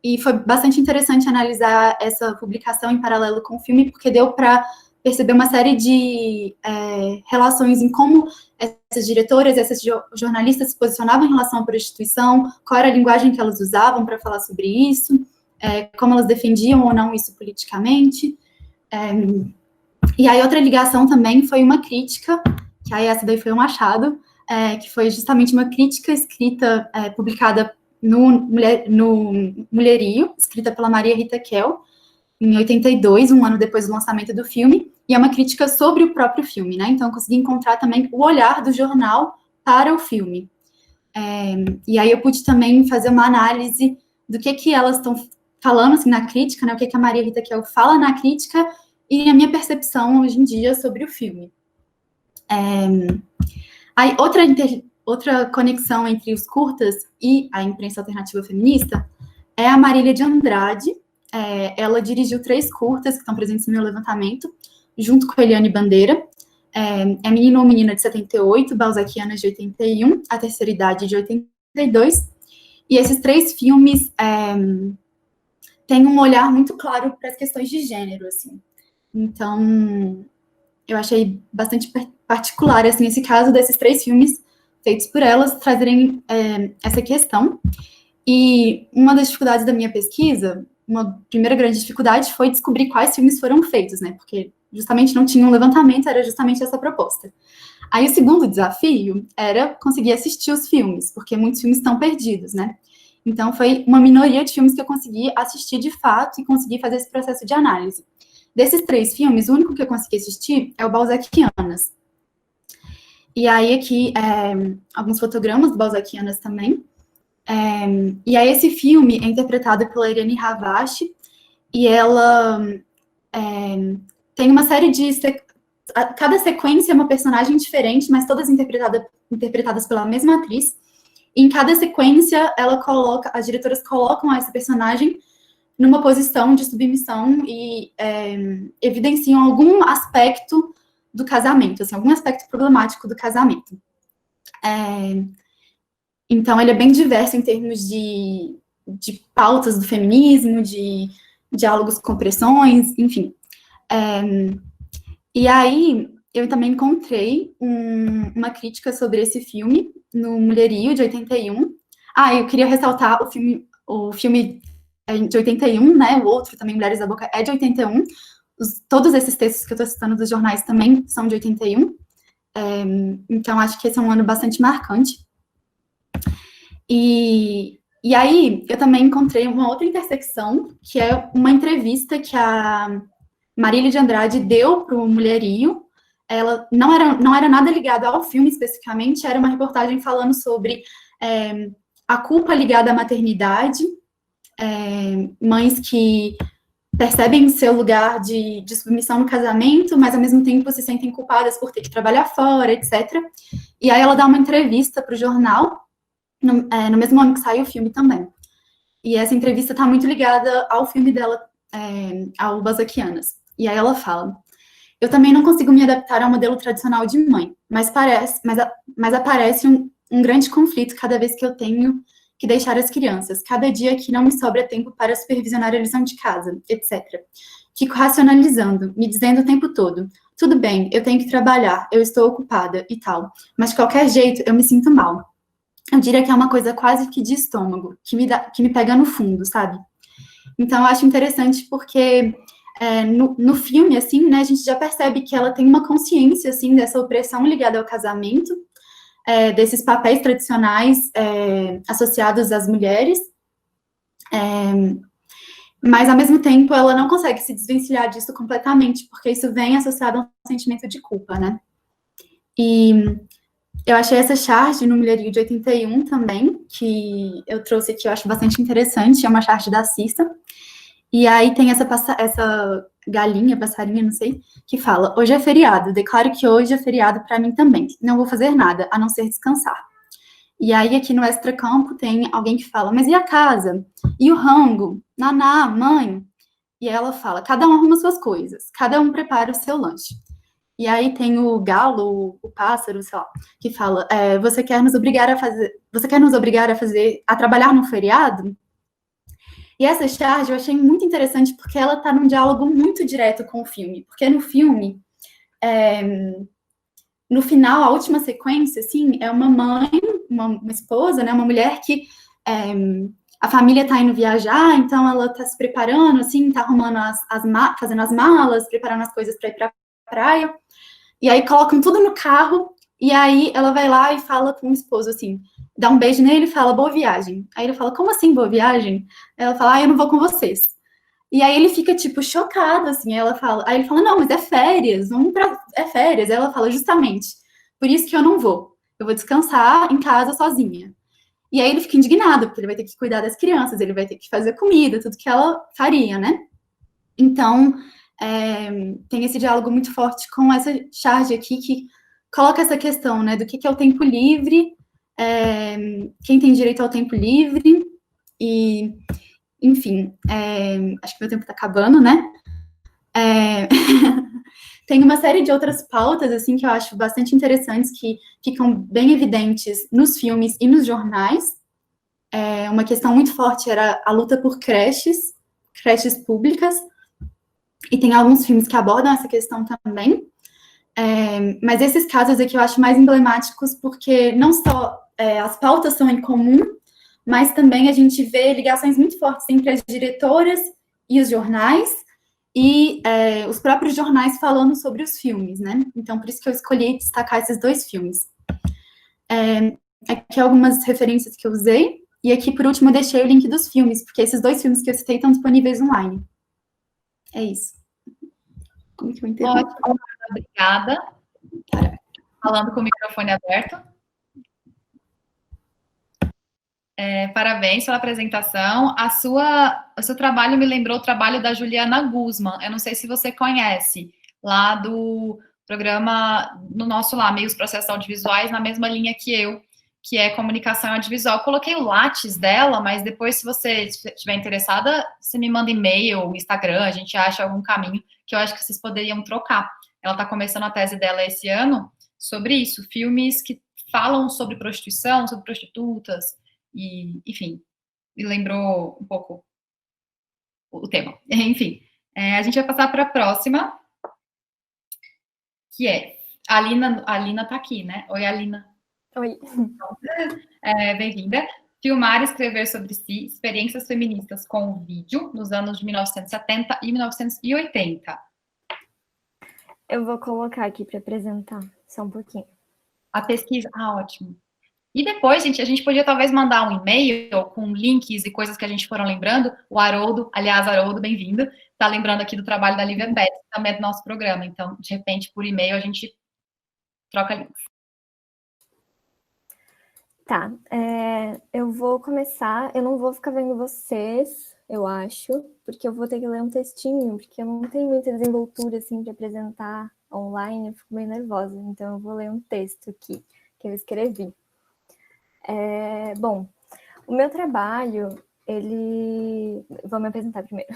S4: e foi bastante interessante analisar essa publicação em paralelo com o filme, porque deu para perceber uma série de relações em como essas diretoras, essas jornalistas se posicionavam em relação à prostituição, qual era a linguagem que elas usavam para falar sobre isso, como elas defendiam ou não isso politicamente. E aí outra ligação também foi uma crítica, que aí essa daí foi um achado, que foi justamente uma crítica escrita, publicada no Mulherio, escrita pela Maria Rita Kell, em 82, um ano depois do lançamento do filme, e é uma crítica sobre o próprio filme, né? Então eu consegui encontrar também o olhar do jornal para o filme. E aí eu pude também fazer uma análise do que elas estão falando, assim, na crítica, né? O que a Maria Rita Kell fala na crítica e a minha percepção hoje em dia sobre o filme. Aí outra conexão entre os curtas e a imprensa alternativa feminista é a Marília de Andrade. Ela dirigiu 3 curtas que estão presentes no meu levantamento, junto com a Eliane Bandeira. Menino ou Menina, de 78, Balzaquianas, de 81, A Terceira Idade, de 82. E esses 3 filmes têm um olhar muito claro para as questões de gênero, assim. Então, eu achei bastante particular, assim, esse caso desses 3 filmes feitos por elas trazerem essa questão. E uma das dificuldades da minha pesquisa, uma primeira grande dificuldade, foi descobrir quais filmes foram feitos, né? Porque justamente não tinha um levantamento, era justamente essa proposta. Aí o segundo desafio era conseguir assistir os filmes, porque muitos filmes estão perdidos, né? Então foi uma minoria de filmes que eu consegui assistir de fato e consegui fazer esse processo de análise. Desses 3 filmes, o único que eu consegui assistir é o Balzaquianas. E aí aqui, alguns fotogramas do Balzaquianas também. E aí esse filme é interpretado pela Irene Havashi, e ela tem uma série de... Cada sequência é uma personagem diferente, mas todas interpretadas pela mesma atriz. E em cada sequência, as diretoras colocam essa personagem numa posição de submissão e evidenciam algum aspecto do casamento, assim, algum aspecto problemático do casamento. Então, ele é bem diverso em termos de pautas do feminismo, de diálogos com opressões, enfim. E aí, eu também encontrei uma crítica sobre esse filme no Mulherio, de 81. Eu queria ressaltar o filme de 81, né? O outro também, Mulheres da Boca, é de 81. Todos esses textos que eu estou citando dos jornais também são de 81. Então, acho que esse é um ano bastante marcante. E aí, eu também encontrei uma outra intersecção, que é uma entrevista que a Marília de Andrade deu para o Mulherio. Ela não era nada ligada ao filme especificamente, era uma reportagem falando sobre a culpa ligada à maternidade, mães que percebem seu lugar de submissão no casamento, mas ao mesmo tempo se sentem culpadas por ter que trabalhar fora, etc. E aí ela dá uma entrevista para o jornal, no mesmo ano que saiu o filme também. E essa entrevista está muito ligada ao filme dela, ao Balzaquianas. E aí ela fala: eu também não consigo me adaptar ao modelo tradicional de mãe, mas aparece um grande conflito cada vez que eu tenho que deixar as crianças, cada dia que não me sobra tempo para supervisionar a lição de casa, etc. Fico racionalizando, me dizendo o tempo todo: tudo bem, eu tenho que trabalhar, eu estou ocupada e tal, mas de qualquer jeito eu me sinto mal. Eu diria que é uma coisa quase que de estômago, que me pega no fundo, sabe? Então eu acho interessante porque no filme, assim, né, a gente já percebe que ela tem uma consciência, assim, dessa opressão ligada ao casamento, desses papéis tradicionais associados às mulheres, mas, ao mesmo tempo, ela não consegue se desvencilhar disso completamente, porque isso vem associado a um sentimento de culpa, né? E eu achei essa charge no Mulherio de 81 também, que eu trouxe aqui, eu acho bastante interessante, é uma charge da Cissa. E aí tem essa galinha, passarinho, não sei, que fala: hoje é feriado, declaro que hoje é feriado para mim também. Não vou fazer nada, a não ser descansar. E aí, aqui no extracampo, tem alguém que fala: mas e a casa? E o rango? Naná, mãe? E ela fala: cada um arruma suas coisas, cada um prepara o seu lanche. E aí tem o galo, o pássaro, sei lá, que fala: você quer nos obrigar a trabalhar no feriado? E essa charge eu achei muito interessante porque ela está num diálogo muito direto com o filme. Porque no filme, no final, a última sequência, assim, é uma mãe, uma esposa, né, uma mulher que a família está indo viajar, então ela está se preparando, assim, está arrumando fazendo as malas, preparando as coisas para ir para a praia. E aí colocam tudo no carro, e aí ela vai lá e fala com o esposo, assim, dá um beijo nele e fala: boa viagem. Aí ele fala: como assim, boa viagem? Ela fala: eu não vou com vocês. E aí ele fica, tipo, chocado, assim, aí ele fala: não, mas é férias, é férias. Aí ela fala: justamente, por isso que eu não vou. Eu vou descansar em casa sozinha. E aí ele fica indignado, porque ele vai ter que cuidar das crianças, ele vai ter que fazer comida, tudo que ela faria, né? Então, tem esse diálogo muito forte com essa charge aqui, que coloca essa questão, né, do que é o tempo livre, quem tem direito ao tempo livre, e, enfim, acho que meu tempo está acabando, né? Tem uma série de outras pautas, assim, que eu acho bastante interessantes, que ficam bem evidentes nos filmes e nos jornais. Uma questão muito forte era a luta por creches públicas, e tem alguns filmes que abordam essa questão também. Mas esses casos aqui eu acho mais emblemáticos porque não só as pautas são em comum, mas também a gente vê ligações muito fortes entre as diretoras e os jornais, e os próprios jornais falando sobre os filmes, né? Então, por isso que eu escolhi destacar esses dois filmes. Aqui algumas referências que eu usei, e aqui, por último, eu deixei o link dos filmes, porque esses dois filmes que eu citei estão disponíveis online. É isso. Como que eu interrompo?
S1: Ótimo, obrigada. Falando com o microfone aberto. Parabéns pela apresentação. O seu trabalho me lembrou o trabalho da Juliana Guzman. Eu não sei se você conhece, lá do programa, no nosso lá, Meios Processos Audiovisuais, na mesma linha que eu, que é comunicação audiovisual. Eu coloquei o Lattes dela, mas depois, se você estiver interessada, você me manda e-mail, Instagram, a gente acha algum caminho que eu acho que vocês poderiam trocar. Ela está começando a tese dela esse ano sobre isso, filmes que falam sobre prostituição, sobre prostitutas, e, enfim, me lembrou um pouco o tema. Enfim, a gente vai passar para a próxima, que é a Alina tá aqui, né? Oi, Alina.
S5: Oi.
S1: Bem-vinda. Filmar e escrever sobre si, experiências feministas com o vídeo nos anos de 1970 e 1980.
S5: Eu vou colocar aqui para apresentar, só um pouquinho.
S1: A pesquisa, ótimo. E depois, gente, a gente podia talvez mandar um e-mail com links e coisas que a gente foram lembrando. O Haroldo, aliás, Haroldo, bem-vindo, está lembrando aqui do trabalho da Lívia Pérez, também é do nosso programa. Então, de repente, por e-mail, a gente troca links.
S5: Tá, eu vou começar, eu não vou ficar vendo vocês, eu acho, porque eu vou ter que ler um textinho, porque eu não tenho muita desenvoltura, assim, para apresentar online, eu fico meio nervosa, então eu vou ler um texto aqui, que eu escrevi. Bom, o meu trabalho, vou me apresentar primeiro.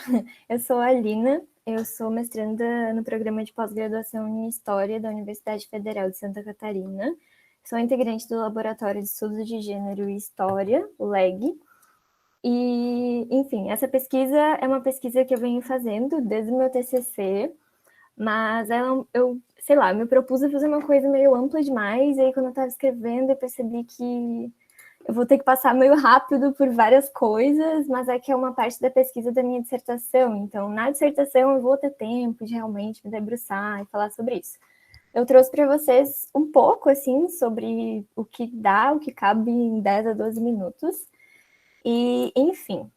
S5: Eu sou a Alina, eu sou mestranda no programa de pós-graduação em História da Universidade Federal de Santa Catarina. Sou integrante do Laboratório de Estudos de Gênero e História, o LEG. E, enfim, essa pesquisa é uma pesquisa que eu venho fazendo desde o meu TCC, mas eu sei lá, me propus a fazer uma coisa meio ampla demais, e aí quando eu estava escrevendo eu percebi que eu vou ter que passar meio rápido por várias coisas, mas é que é uma parte da pesquisa da minha dissertação, então na dissertação eu vou ter tempo de realmente me debruçar e falar sobre isso. Eu trouxe para vocês um pouco, assim, sobre o que dá, o que cabe em 10 a 12 minutos, e, enfim,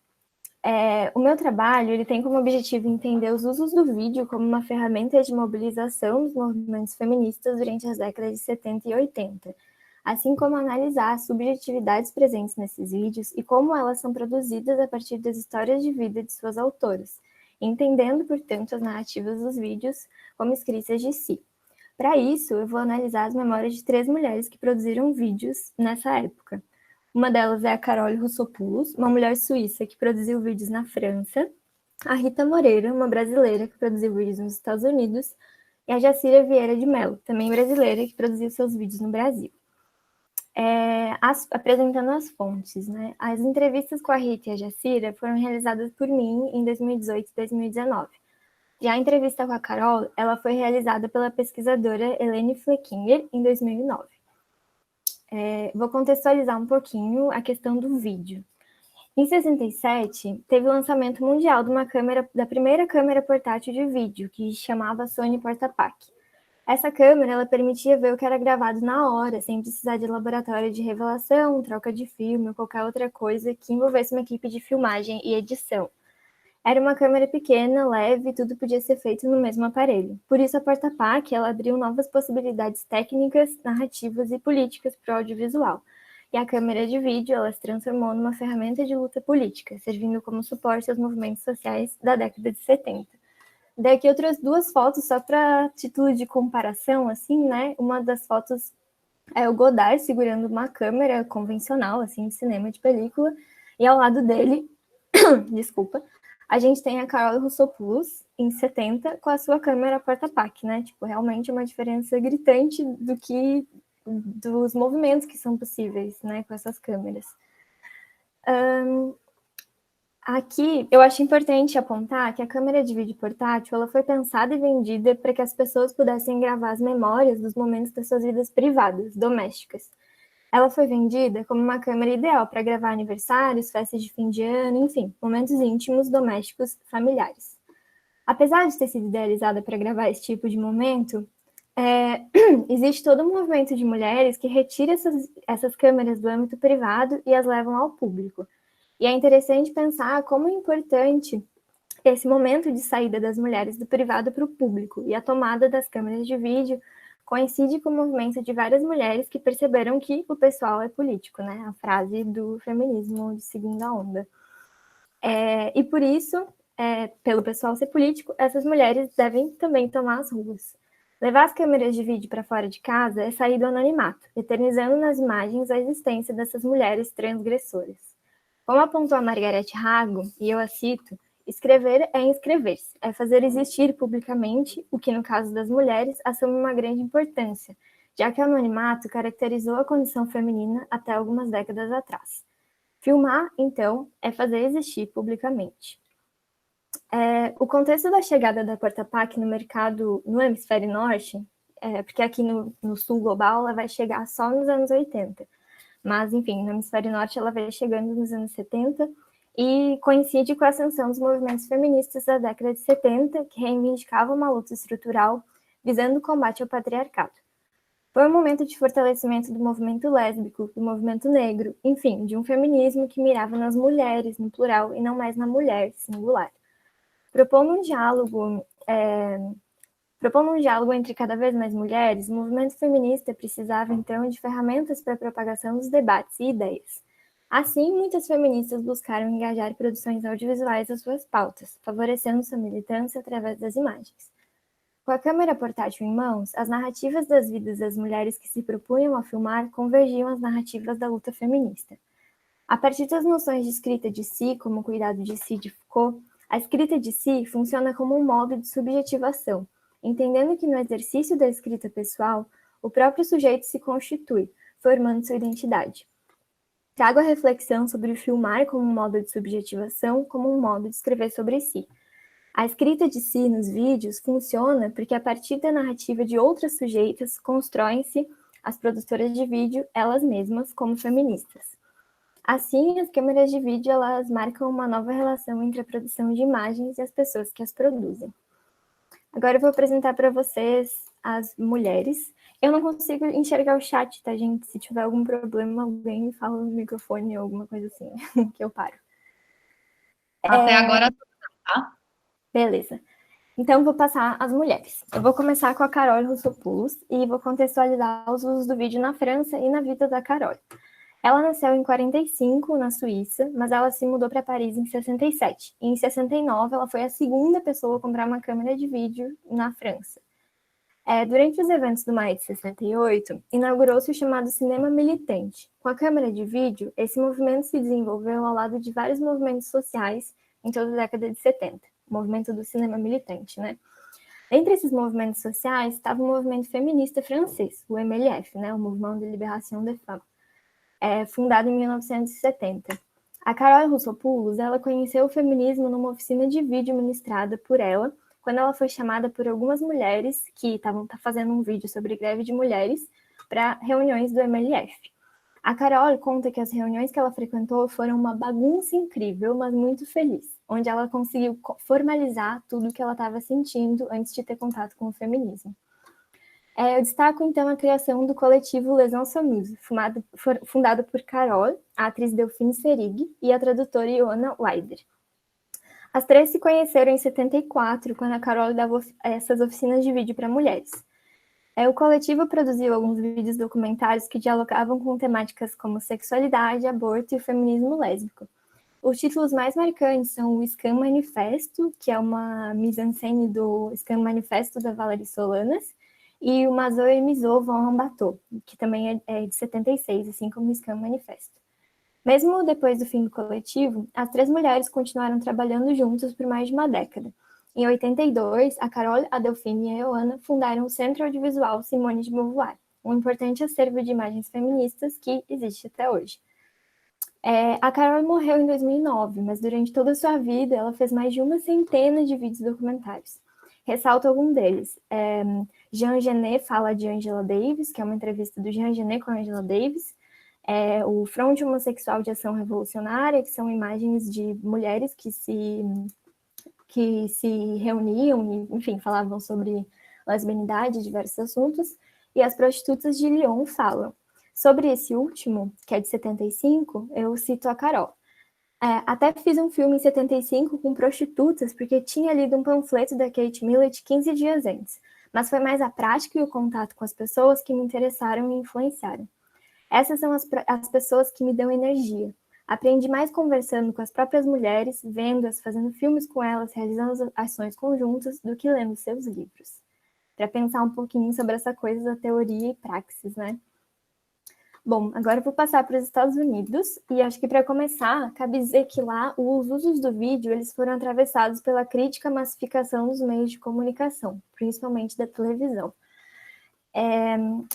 S5: o meu trabalho ele tem como objetivo entender os usos do vídeo como uma ferramenta de mobilização dos movimentos feministas durante as décadas de 70 e 80, assim como analisar as subjetividades presentes nesses vídeos e como elas são produzidas a partir das histórias de vida de suas autoras. entendendo, portanto, as narrativas dos vídeos como escritas de si. Para isso, eu vou analisar as memórias de 3 mulheres que produziram vídeos nessa época. Uma delas é a Carole Russopoulos, uma mulher suíça que produziu vídeos na França, a Rita Moreira, uma brasileira que produziu vídeos nos Estados Unidos, e a Jacira Vieira de Mello, também brasileira, que produziu seus vídeos no Brasil. Apresentando as fontes, né? As entrevistas com a Rita e a Jacira foram realizadas por mim em 2018 e 2019. Já a entrevista com a Carol, ela foi realizada pela pesquisadora Helene Fleckinger em 2009. Vou contextualizar um pouquinho a questão do vídeo. Em 67, teve o lançamento mundial da primeira câmera portátil de vídeo, que chamava Sony Portapak. Essa câmera ela permitia ver o que era gravado na hora, sem precisar de laboratório de revelação, troca de filme ou qualquer outra coisa que envolvesse uma equipe de filmagem e edição. Era uma câmera pequena, leve, e tudo podia ser feito no mesmo aparelho. Por isso, a Portapak ela abriu novas possibilidades técnicas, narrativas e políticas para o audiovisual. E a câmera de vídeo ela se transformou numa ferramenta de luta política, servindo como suporte aos movimentos sociais da década de 70. Daqui outras 2 fotos, só para título de comparação, assim, né? Uma das fotos é o Godard segurando uma câmera convencional, assim, de cinema, de película, e ao lado dele, desculpa, a gente tem a Carole Russopoulos, em 70, com a sua câmera Portapak, né? Tipo, realmente uma diferença gritante dos movimentos que são possíveis, né, com essas câmeras. Aqui, eu acho importante apontar que a câmera de vídeo portátil ela foi pensada e vendida para que as pessoas pudessem gravar as memórias dos momentos das suas vidas privadas, domésticas. Ela foi vendida como uma câmera ideal para gravar aniversários, festas de fim de ano, enfim, momentos íntimos, domésticos, familiares. Apesar de ter sido idealizada para gravar esse tipo de momento, existe todo um movimento de mulheres que retira essas câmeras do âmbito privado e as levam ao público. E é interessante pensar como é importante esse momento de saída das mulheres do privado para o público, e a tomada das câmeras de vídeo coincide com o movimento de várias mulheres que perceberam que o pessoal é político, né? A frase do feminismo de segunda onda. E por isso, pelo pessoal ser político, essas mulheres devem também tomar as ruas. Levar as câmeras de vídeo para fora de casa é sair do anonimato, eternizando nas imagens a existência dessas mulheres transgressoras. Como apontou a Margaret Hago, e eu a cito, escrever é inscrever-se, é fazer existir publicamente, o que no caso das mulheres assume uma grande importância, já que o anonimato caracterizou a condição feminina até algumas décadas atrás. Filmar, então, é fazer existir publicamente. O contexto da chegada da Portapak no mercado no hemisfério norte, porque aqui no sul global ela vai chegar só nos anos 80, mas enfim, no hemisfério norte ela vai chegando nos anos 70 e coincide com a ascensão dos movimentos feministas da década de 70, que reivindicavam uma luta estrutural visando o combate ao patriarcado. Foi um momento de fortalecimento do movimento lésbico, do movimento negro, enfim, de um feminismo que mirava nas mulheres, no plural, e não mais na mulher, singular. Propondo um diálogo entre cada vez mais mulheres, o movimento feminista precisava, então, de ferramentas para a propagação dos debates e ideias. Assim, muitas feministas buscaram engajar produções audiovisuais às suas pautas, favorecendo sua militância através das imagens. Com a câmera portátil em mãos, as narrativas das vidas das mulheres que se propunham a filmar convergiam às narrativas da luta feminista. A partir das noções de escrita de si, como o cuidado de si de Foucault, a escrita de si funciona como um modo de subjetivação, entendendo que no exercício da escrita pessoal, o próprio sujeito se constitui, formando sua identidade. Trago a reflexão sobre o filmar como um modo de subjetivação, como um modo de escrever sobre si. A escrita de si nos vídeos funciona porque a partir da narrativa de outras sujeitas constroem-se as produtoras de vídeo elas mesmas como feministas. Assim, as câmeras de vídeo elas marcam uma nova relação entre a produção de imagens e as pessoas que as produzem. Agora eu vou apresentar para vocês as mulheres. Eu não consigo enxergar o chat, tá, gente? Se tiver algum problema, alguém me fala no microfone ou alguma coisa assim, que eu paro.
S1: Até agora, tá?
S5: Beleza. Então, vou passar as mulheres. Eu vou começar com a Carole Russopoulos e vou contextualizar os usos do vídeo na França e na vida da Carole. Ela nasceu em 45, na Suíça, mas ela se mudou para Paris em 67. E em 69, ela foi a segunda pessoa a comprar uma câmera de vídeo na França. Durante os eventos do Maio de 68, inaugurou-se o chamado cinema militante. Com a câmera de vídeo, esse movimento se desenvolveu ao lado de vários movimentos sociais em toda a década de 70, o movimento do cinema militante, né? Entre esses movimentos sociais estava o movimento feminista francês, o MLF, né, o Mouvement de Libération des Femmes, fundado em 1970. A Carole Russopoulos, ela conheceu o feminismo numa oficina de vídeo ministrada por ela, quando ela foi chamada por algumas mulheres que estavam fazendo um vídeo sobre greve de mulheres para reuniões do MLF. A Carol conta que as reuniões que ela frequentou foram uma bagunça incrível, mas muito feliz, onde ela conseguiu formalizar tudo o que ela estava sentindo antes de ter contato com o feminismo. Eu destaco, então, a criação do coletivo Les Insoumises, fundado por Carol, a atriz Delphine Seyrig e a tradutora Ioana Weider. As três se conheceram em 74, quando a Carol dava essas oficinas de vídeo para mulheres. O coletivo produziu alguns vídeos documentários que dialogavam com temáticas como sexualidade, aborto e o feminismo lésbico. Os títulos mais marcantes são o Scam Manifesto, que é uma mise-en-scène do Scam Manifesto da Valérie Solanas, e o Mazo et Mizo vont en bateau, que também é de 76, assim como o Scam Manifesto. Mesmo depois do fim do coletivo, as três mulheres continuaram trabalhando juntas por mais de uma década. Em 82, a Carol, a Delphine e a Ioana fundaram o Centro Audiovisual Simone de Beauvoir, um importante acervo de imagens feministas que existe até hoje. A Carol morreu em 2009, mas durante toda a sua vida ela fez mais de uma centena de vídeos documentários. Ressalto algum deles. Jean Genet fala de Angela Davis, que é uma entrevista do Jean Genet com a Angela Davis. O Fronte Homossexual de Ação Revolucionária, que são imagens de mulheres que se reuniam e, enfim, falavam sobre lesbianidade e diversos assuntos, e As Prostitutas de Lyon falam. Sobre esse último, que é de 75, eu cito a Carol. Até fiz um filme em 75 com prostitutas, porque tinha lido um panfleto da Kate Millett 15 dias antes, mas foi mais a prática e o contato com as pessoas que me interessaram e influenciaram. Essas são as pessoas que me dão energia. Aprendi mais conversando com as próprias mulheres, vendo-as, fazendo filmes com elas, realizando ações conjuntas, do que lendo seus livros. Para pensar um pouquinho sobre essa coisa da teoria e praxis, né? Bom, agora eu vou passar para os Estados Unidos, e acho que para começar, cabe dizer que lá os usos do vídeo eles foram atravessados pela crítica à massificação dos meios de comunicação, principalmente da televisão.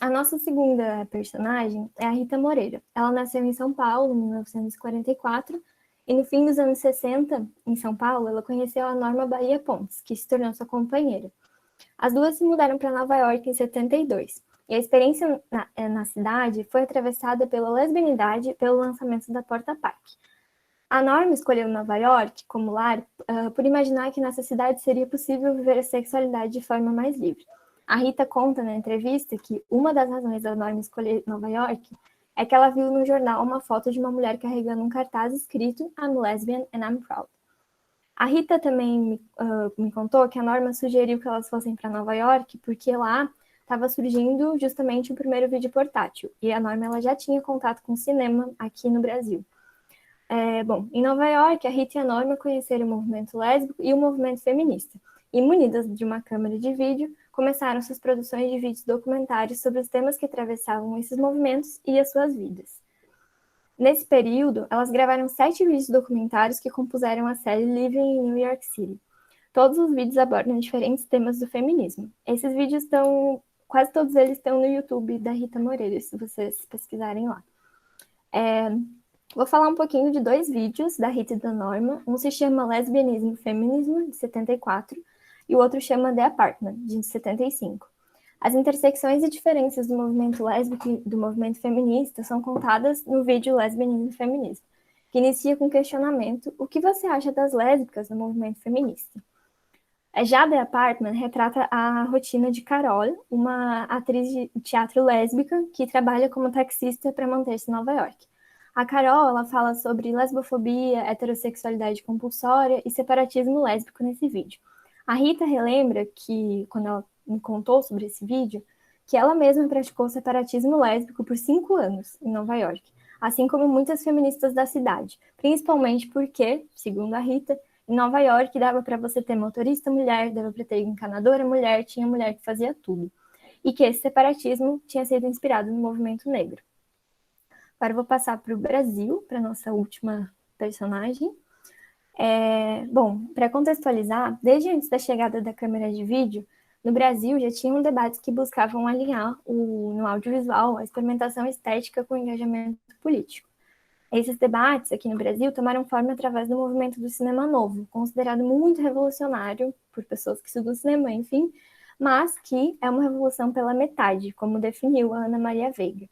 S5: A nossa segunda personagem é a Rita Moreira. Ela nasceu em São Paulo, em 1944, e no fim dos anos 60, em São Paulo, ela conheceu a Norma Bahia Pontes, que se tornou sua companheira. As duas se mudaram para Nova York em 72, e a experiência na cidade foi atravessada pela lesbianidade e pelo lançamento da Porta Park. A Norma escolheu Nova York como lar por imaginar que nessa cidade seria possível viver a sexualidade de forma mais livre. A Rita conta na entrevista que uma das razões da Norma escolher Nova York é que ela viu no jornal uma foto de uma mulher carregando um cartaz escrito I'm lesbian and I'm proud. A Rita também me contou que a Norma sugeriu que elas fossem para Nova York porque lá estava surgindo justamente o primeiro vídeo portátil, e a Norma ela já tinha contato com o cinema aqui no Brasil. Bom, em Nova York, a Rita e a Norma conheceram o movimento lésbico e o movimento feminista, e munidas de uma câmera de vídeo, começaram suas produções de vídeos documentários sobre os temas que atravessavam esses movimentos e as suas vidas. Nesse período, elas gravaram 7 vídeos documentários que compuseram a série Living in New York City. Todos os vídeos abordam diferentes temas do feminismo. Esses vídeos quase todos eles estão no YouTube da Rita Moreira, se vocês pesquisarem lá. Vou falar um pouquinho de 2 vídeos da Rita e da Norma. Um se chama Lesbianismo e Feminismo, de 74, e o outro chama The Apartment, de 75. As intersecções e diferenças do movimento lésbico e do movimento feminista são contadas no vídeo Lesbianismo e Feminismo, que inicia com o questionamento: o que você acha das lésbicas no movimento feminista? Já The Apartment retrata a rotina de Carol, uma atriz de teatro lésbica que trabalha como taxista para manter-se em Nova York. A Carol ela fala sobre lesbofobia, heterossexualidade compulsória e separatismo lésbico nesse vídeo. A Rita relembra que, quando ela me contou sobre esse vídeo, que ela mesma praticou separatismo lésbico por 5 anos em Nova York. assim como muitas feministas da cidade, principalmente porque, segundo a Rita, em Nova York dava para você ter motorista mulher, dava para ter encanadora mulher, tinha mulher que fazia tudo. E que esse separatismo tinha sido inspirado no movimento negro. Agora eu vou passar para o Brasil, para nossa última personagem. Bom, para contextualizar, desde antes da chegada da câmera de vídeo, no Brasil já tinham debates que buscavam alinhar no audiovisual a experimentação estética com o engajamento político. Esses debates aqui no Brasil tomaram forma através do movimento do cinema novo, considerado muito revolucionário por pessoas que estudam cinema, enfim, mas que é uma revolução pela metade, como definiu a Ana Maria Veiga,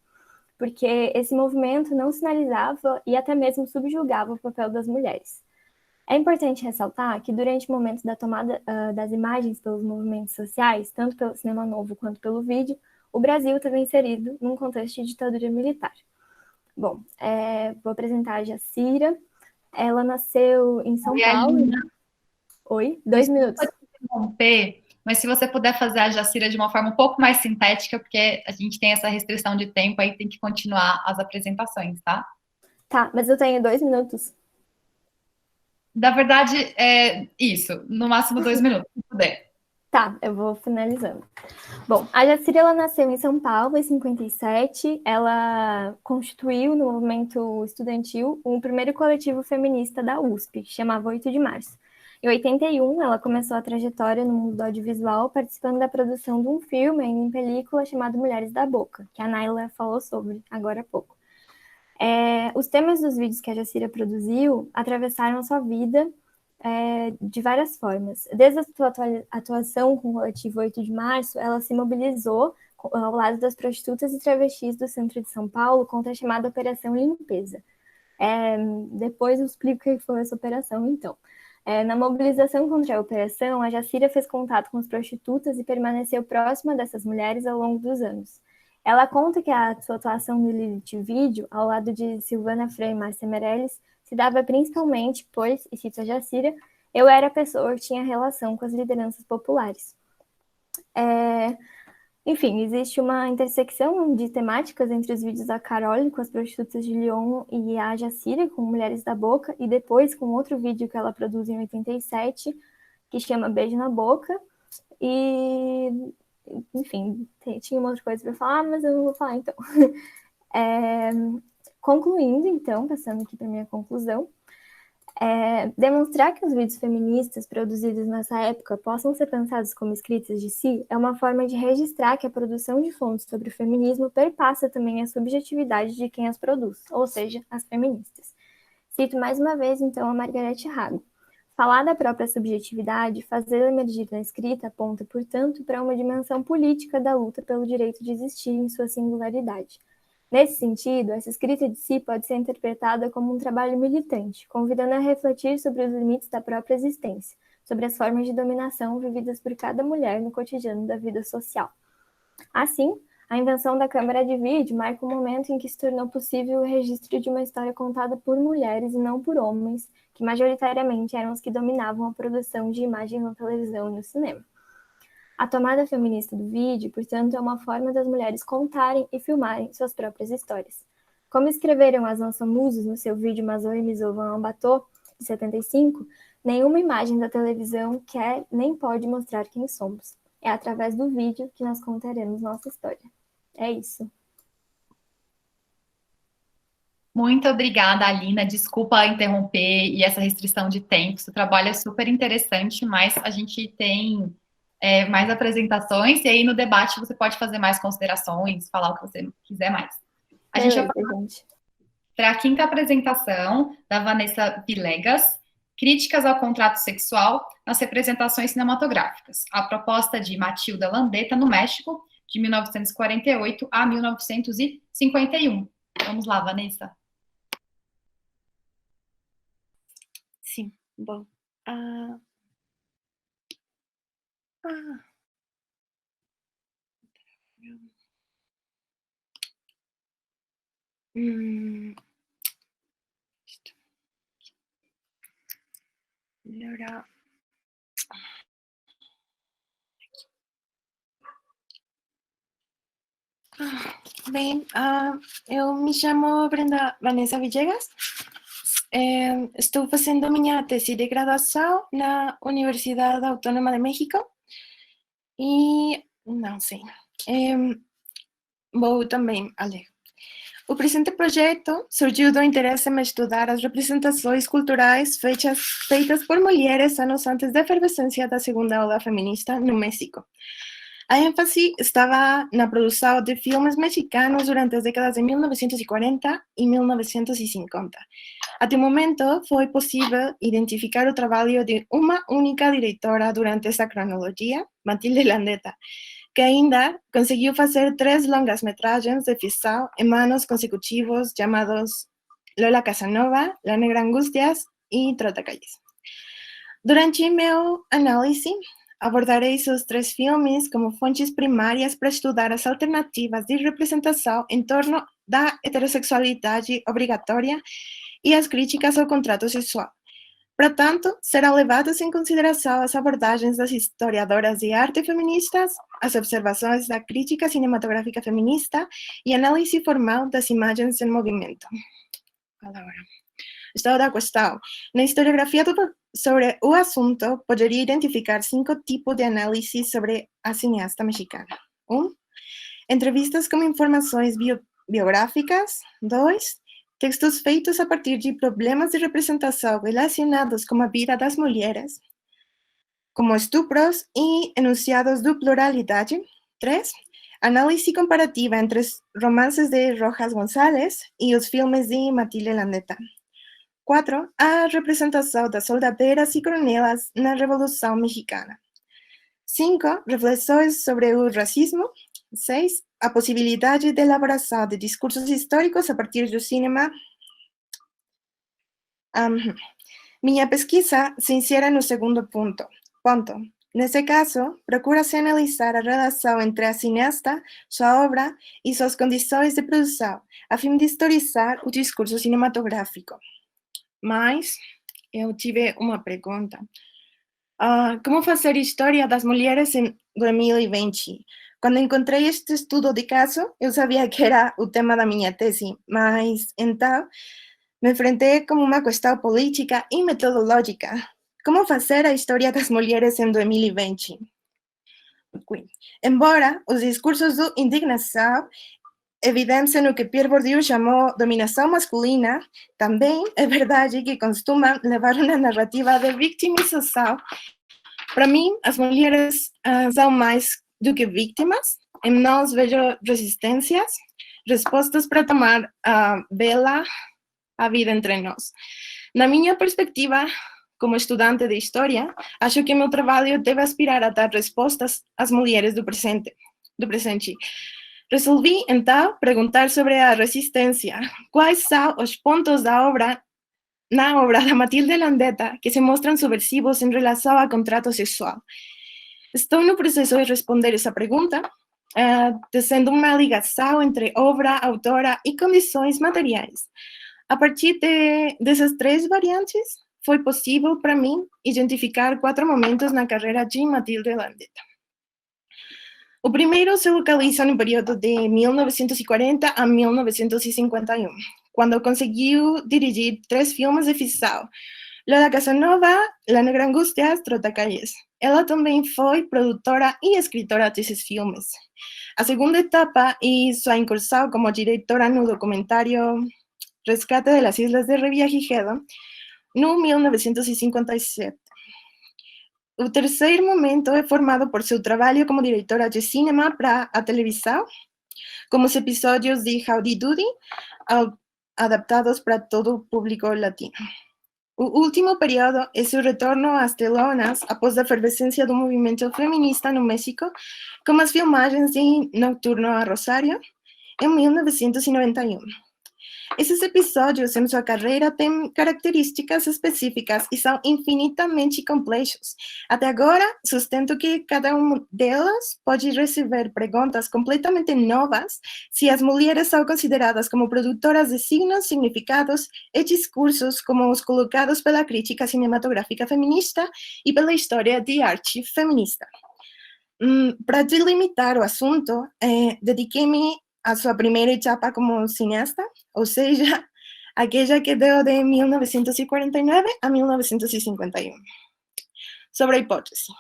S5: porque esse movimento não sinalizava e até mesmo subjugava o papel das mulheres. É importante ressaltar que durante o momento da tomada das imagens pelos movimentos sociais, tanto pelo cinema novo quanto pelo vídeo, o Brasil estava inserido num contexto de ditadura militar. Bom, vou apresentar a Jacira. Ela nasceu em São Paulo.
S1: Alina.
S5: Oi, 2 minutos.
S1: Pode interromper, mas se você puder fazer a Jacira de uma forma um pouco mais sintética, porque a gente tem essa restrição de tempo, aí tem que continuar as apresentações, tá?
S5: Tá, mas eu tenho 2 minutos.
S1: Na verdade, é isso, no máximo 2 minutos, se puder.
S5: Tá, eu vou finalizando. Bom, a Jacira, ela nasceu em São Paulo em 57. Ela constituiu no movimento estudantil o primeiro coletivo feminista da USP, que chamava 8 de Março. Em 81, ela começou a trajetória no mundo do audiovisual, participando da produção de um filme em película chamado Mulheres da Boca, que a Naila falou sobre agora há pouco. Os temas dos vídeos que a Jacira produziu atravessaram a sua vida de várias formas. Desde a sua atuação com o coletivo 8 de Março, ela se mobilizou ao lado das prostitutas e travestis do centro de São Paulo contra a chamada Operação Limpeza. Depois eu explico o que foi essa operação, então. Na mobilização contra a operação, a Jacira fez contato com as prostitutas e permaneceu próxima dessas mulheres ao longo dos anos. Ela conta que a sua atuação no Lilith Vídeo, ao lado de Silvana Frei e Márcia Meirelles, se dava principalmente pois, e cito a Jacira, eu era a pessoa que tinha relação com as lideranças populares. Enfim, existe uma intersecção de temáticas entre os vídeos da Carole com as prostitutas de Lyon e a Jacira com Mulheres da Boca, e depois com outro vídeo que ela produz em 87, que chama Beijo na Boca, e... Enfim, tinha uma outra coisa para falar, mas eu não vou falar então. Concluindo, então, passando aqui para minha conclusão, demonstrar que os vídeos feministas produzidos nessa época possam ser pensados como escritas de si é uma forma de registrar que a produção de fontes sobre o feminismo perpassa também a subjetividade de quem as produz, ou seja, as feministas. Cito mais uma vez, então, a Margarete Hago. Falar da própria subjetividade, fazê-la emergir na escrita, aponta, portanto, para uma dimensão política da luta pelo direito de existir em sua singularidade. Nesse sentido, essa escrita de si pode ser interpretada como um trabalho militante, convidando a refletir sobre os limites da própria existência, sobre as formas de dominação vividas por cada mulher no cotidiano da vida social. Assim, a invenção da câmera de vídeo marca o momento em que se tornou possível o registro de uma história contada por mulheres e não por homens, que majoritariamente eram os que dominavam a produção de imagens na televisão e no cinema. A tomada feminista do vídeo, portanto, é uma forma das mulheres contarem e filmarem suas próprias histórias. Como escreveram as Ansamusos no seu vídeo Mazô e Misovan Ambatô, de 75, nenhuma imagem da televisão quer nem pode mostrar quem somos. É através do vídeo que nós contaremos nossa história. É isso.
S1: Muito obrigada, Alina. Desculpa interromper e essa restrição de tempo. Seu trabalho é super interessante, mas a gente tem mais apresentações e aí no debate você pode fazer mais considerações, falar o que você quiser mais. Gente vai para a quinta apresentação da Vanessa Villegas, Críticas ao Contrato Sexual nas Representações Cinematográficas. A proposta de Matilda Landeta, no México, de 1948 a 1951. Vamos lá, Vanessa.
S6: Sim, bom. Melhorar. Bem, eu me chamo Brenda Vanessa Villegas. Estou fazendo minha tese de graduação na Universidade Autônoma de México e, não sei, vou também ler. O presente projeto surgiu do interesse em estudar as representações culturais feitas por mulheres anos antes da efervescência da segunda onda feminista no México. A ênfase estava na produção de filmes mexicanos durante as décadas de 1940 e 1950. Até o momento, foi possível identificar o trabalho de uma única diretora durante essa cronologia, Matilde Landeta, que ainda conseguiu fazer 3 longas-metragens de ficção em anos consecutivos chamados Lola Casanova, La Negra Angustias e Trotacalles. Durante meu análise, abordarei esses 3 filmes como fontes primárias para estudar as alternativas de representação em torno da heterossexualidade obrigatória e as críticas ao contrato sexual. Portanto, serão levadas em consideração as abordagens das historiadoras de arte feministas, as observações da crítica cinematográfica feminista e análise formal das imagens em movimento. Estado da questão. Na historiografia sobre o assunto, poderia identificar 5 tipos de análise sobre a cineasta mexicana. 1. Entrevistas com informações biográficas. 2. Textos feitos a partir de problemas de representação relacionados com a vida das mulheres, como estupros e enunciados de pluralidade. 3. Análise comparativa entre os romances de Rojas González e os filmes de Matilde Landeta. 4. A representação das soldadeiras e coronelas na Revolução Mexicana. 5. Reflexões sobre o racismo. 6. A possibilidade de elaboração de discursos históricos a partir do cinema. Minha pesquisa se insere no segundo ponto. Nesse caso, procura-se analisar a relação entre a cineasta, sua obra e suas condições de produção, a fim de historizar o discurso cinematográfico. Mas eu tive uma pergunta. Como fazer história das mulheres em 2020? Quando encontrei este estudo de caso, eu sabia que era o tema da minha tese, mas então me enfrentei com uma questão política e metodológica. Como fazer a história das mulheres em 2020? Embora os discursos de indignação evidenciam o que Pierre Bourdieu chamou dominação masculina, também é verdade que costumam levar uma narrativa de vitimização. Para mim, as mulheres são mais do que vítimas. Em nós vejo resistências, respostas para tomar a vida entre nós. Na minha perspectiva, como estudante de história, acho que meu trabalho deve aspirar a dar respostas às mulheres do presente. Resolvi, então, perguntar sobre a resistência. Quais são os pontos na obra da Matilde Landeta que se mostram subversivos em relação ao contrato sexual? Estou no processo de responder essa pergunta, tecendo uma ligação entre obra, autora e condições materiais. A partir dessas 3 variantes, foi possível para mim identificar 4 momentos na carreira de Matilde Landeta. O primeiro se localiza no período de 1940 a 1951, quando conseguiu dirigir 3 filmes de ficção: Lola Casanova, La Negra Angustias, Trotacalles. Ela também foi produtora e escritora desses filmes. A segunda etapa e sua incursão como diretora no documentário Rescate de las Islas de Revillagigedo, no 1957. O terceiro momento é formado por seu trabalho como diretora de cinema para a televisão, como os episódios de Howdy Doody, adaptados para todo o público latino. O último período é seu retorno às telonas após a efervescência do movimento feminista no México, como as filmagens de Nocturno a Rosário, em 1991. Esses episódios em sua carreira têm características específicas e são infinitamente complexos. Até agora, sustento que cada um deles pode receber perguntas completamente novas se as mulheres são consideradas como produtoras de signos, significados e discursos como os colocados pela crítica cinematográfica feminista e pela história de arte feminista. Para delimitar o assunto, dediquei-me a sua primeira etapa como cineasta, ou seja, aquella que deu de 1949 a 1951. Sobre a hipótese.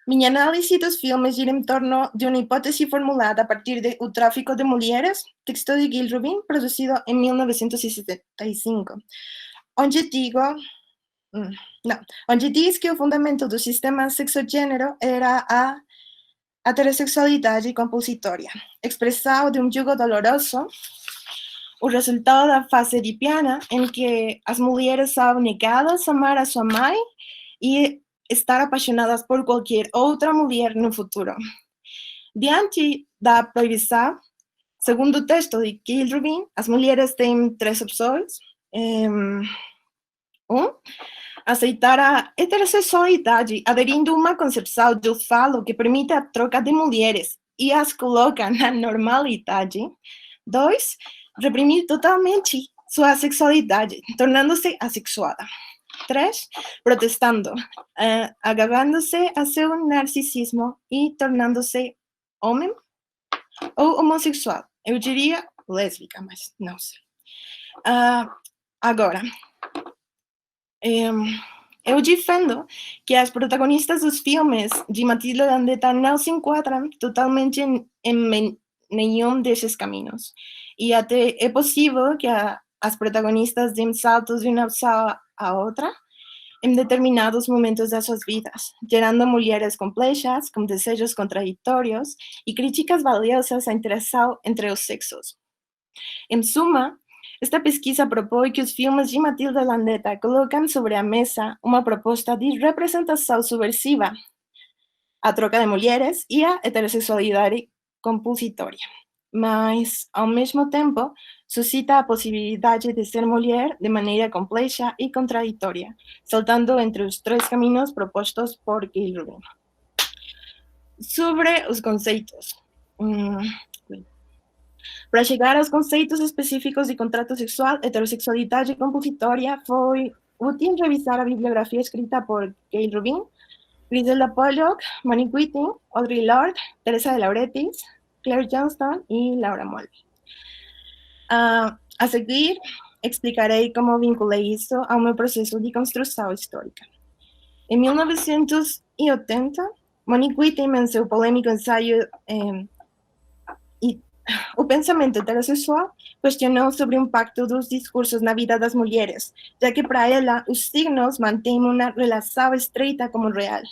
S6: Minha análise dos filmes gira em torno de uma hipótese formulada a partir de O Tráfico de Mulheres, texto de Gil Rubin, produzido em 1975, onde diz que o fundamento do sistema sexogênero era a heterossexualidade compulsória, expressado de um jugo doloroso, o resultado da fase edipiana, em que as mulheres são negadas a amar a sua mãe e estar apaixonadas por qualquer outra mulher no futuro. Diante da proibição, segundo o texto de Gil Rubin, as mulheres têm 3 opções. 1. Aceitar a heterossexualidade, aderindo a uma concepção do falo que permite a troca de mulheres e as coloca na normalidade. 2. Reprimir totalmente sua sexualidade, tornando-se assexuada. 3. Protestando, agravando-se a seu narcisismo e tornando-se homem ou homossexual. Eu diria lésbica, mas não sei. Agora, eu defendo que as protagonistas dos filmes de Matilde Landeta não se enquadram totalmente em nenhum desses caminhos. E até é possível que as protagonistas deem saltos de uma opção a outra em determinados momentos das suas vidas, gerando mulheres complexas, com desejos contraditórios e críticas valiosas à interação entre os sexos. Em suma, esta pesquisa propõe que os filmes de Matilde Landeta colocam sobre a mesa uma proposta de representação subversiva, a troca de mulheres e a heterossexualidade compulsória, mas, ao mesmo tempo, suscita a possibilidade de ser mulher de maneira complexa e contraditória, saltando entre os 3 caminhos propostos por Gil Rubin. Sobre os conceitos. Para chegar aos conceitos específicos de contrato sexual, heterossexualidade compulsória, foi útil revisar a bibliografia escrita por Gil Rubin, Griselda Pollock, Monique Witting, Audre Lorde, Teresa de Lauretis, Claire Johnston e Laura Mulvey. A seguir, explicarei como vinculei isso ao meu processo de construção histórica. Em 1980, Monique Witting, em seu polêmico ensaio O Pensamento Heterossexual, questionou sobre o impacto dos discursos na vida das mulheres, já que para ela os signos mantêm uma relação estreita com o real.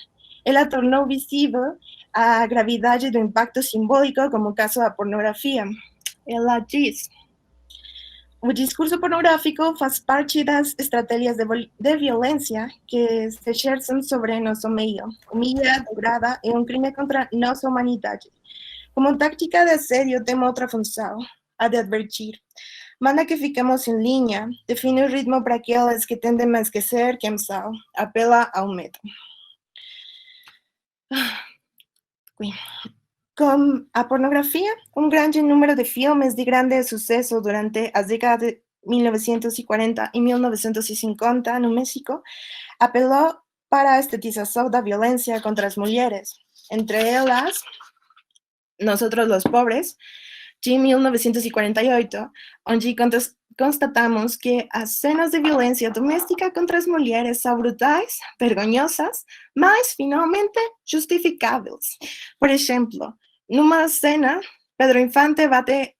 S6: Ela tornou visível a gravidade do impacto simbólico, como o caso da pornografia. Ela diz: o discurso pornográfico faz parte das estratégias de violência que se exercem sobre nosso meio. Humilha, degrada, é um crime contra nossa humanidade. Como tática de assédio, tem outra função, a de advertir. Manda que fiquemos em linha, define o ritmo para aquelas que tendem a esquecer quem são, apela ao medo. Com a pornografia, um grande número de filmes de grande sucesso durante as décadas de 1940 e 1950 no México apelou para a estetização da violência contra as mulheres, entre elas Nosotros los Pobres, de 1948, onde constatamos que as cenas de violência doméstica contra as mulheres são brutais, vergonhosas, mas finalmente justificáveis. Por exemplo, numa cena, Pedro Infante bate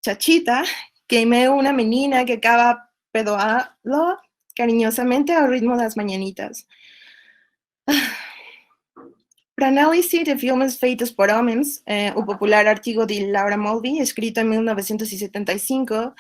S6: Chachita, que é uma menina que acaba pedoando cariñosamente ao ritmo das mañanitas. Para análise de filmes feitos por homens, o popular artigo de Laura Mulvey, escrito em 1975,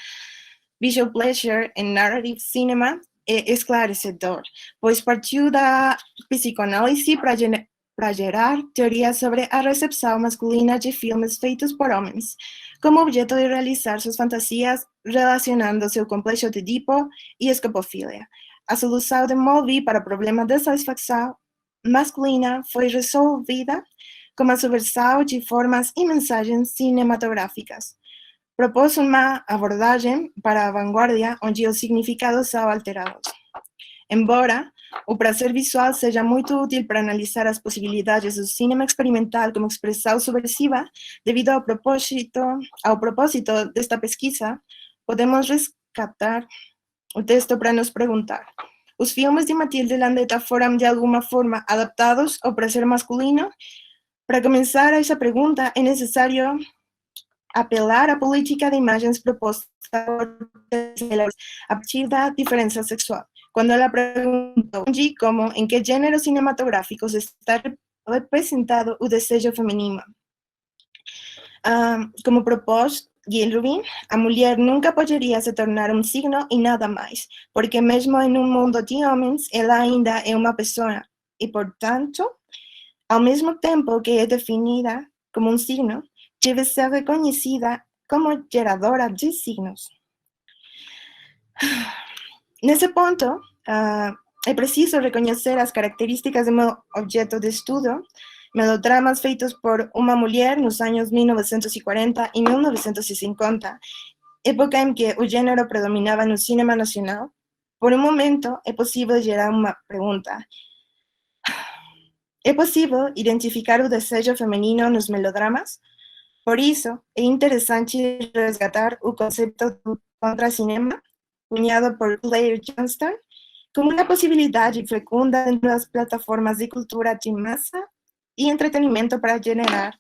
S6: Visual Pleasure in Narrative Cinema, é esclarecedor, pois partiu da psicoanálise para gerar teorias sobre a recepção masculina de filmes feitos por homens, como objeto de realizar suas fantasias relacionando seu complexo de Edipo e escopofilia. A solução de Mulvey para o problema de satisfação masculina foi resolvida com a subversão de formas e mensagens cinematográficas. Propôs uma abordagem para a vanguarda onde os significados são alterados. Embora o prazer visual seja muito útil para analisar as possibilidades do cinema experimental como expressão subversiva, devido ao propósito desta pesquisa, podemos rescatar o texto para nos perguntar: os filmes de Matilde Landeta foram de alguma forma adaptados ao prazer masculino? Para começar essa pergunta, é necessário apelar à política de imagens proposta por a partir da diferença sexual. Quando ela perguntou como, em que gêneros cinematográficos está representado o desejo feminino. Como propôs Gilrubin, a mulher nunca poderia se tornar um signo e nada mais, porque mesmo em um mundo de homens, ela ainda é uma pessoa e, portanto, ao mesmo tempo que é definida como um signo, deve ser reconhecida como geradora de signos. Nesse ponto, é preciso reconhecer as características do meu objeto de estudo, melodramas feitos por uma mulher nos anos 1940 e 1950, época em que o gênero predominava no cinema nacional. Por um momento, é possível gerar uma pergunta: é possível identificar o desejo feminino nos melodramas? Por isso, é interessante resgatar o conceito do contracinema, cunhado por Claire Johnston, como uma possibilidade fecunda dentro das plataformas de cultura de massa e entretenimento para generar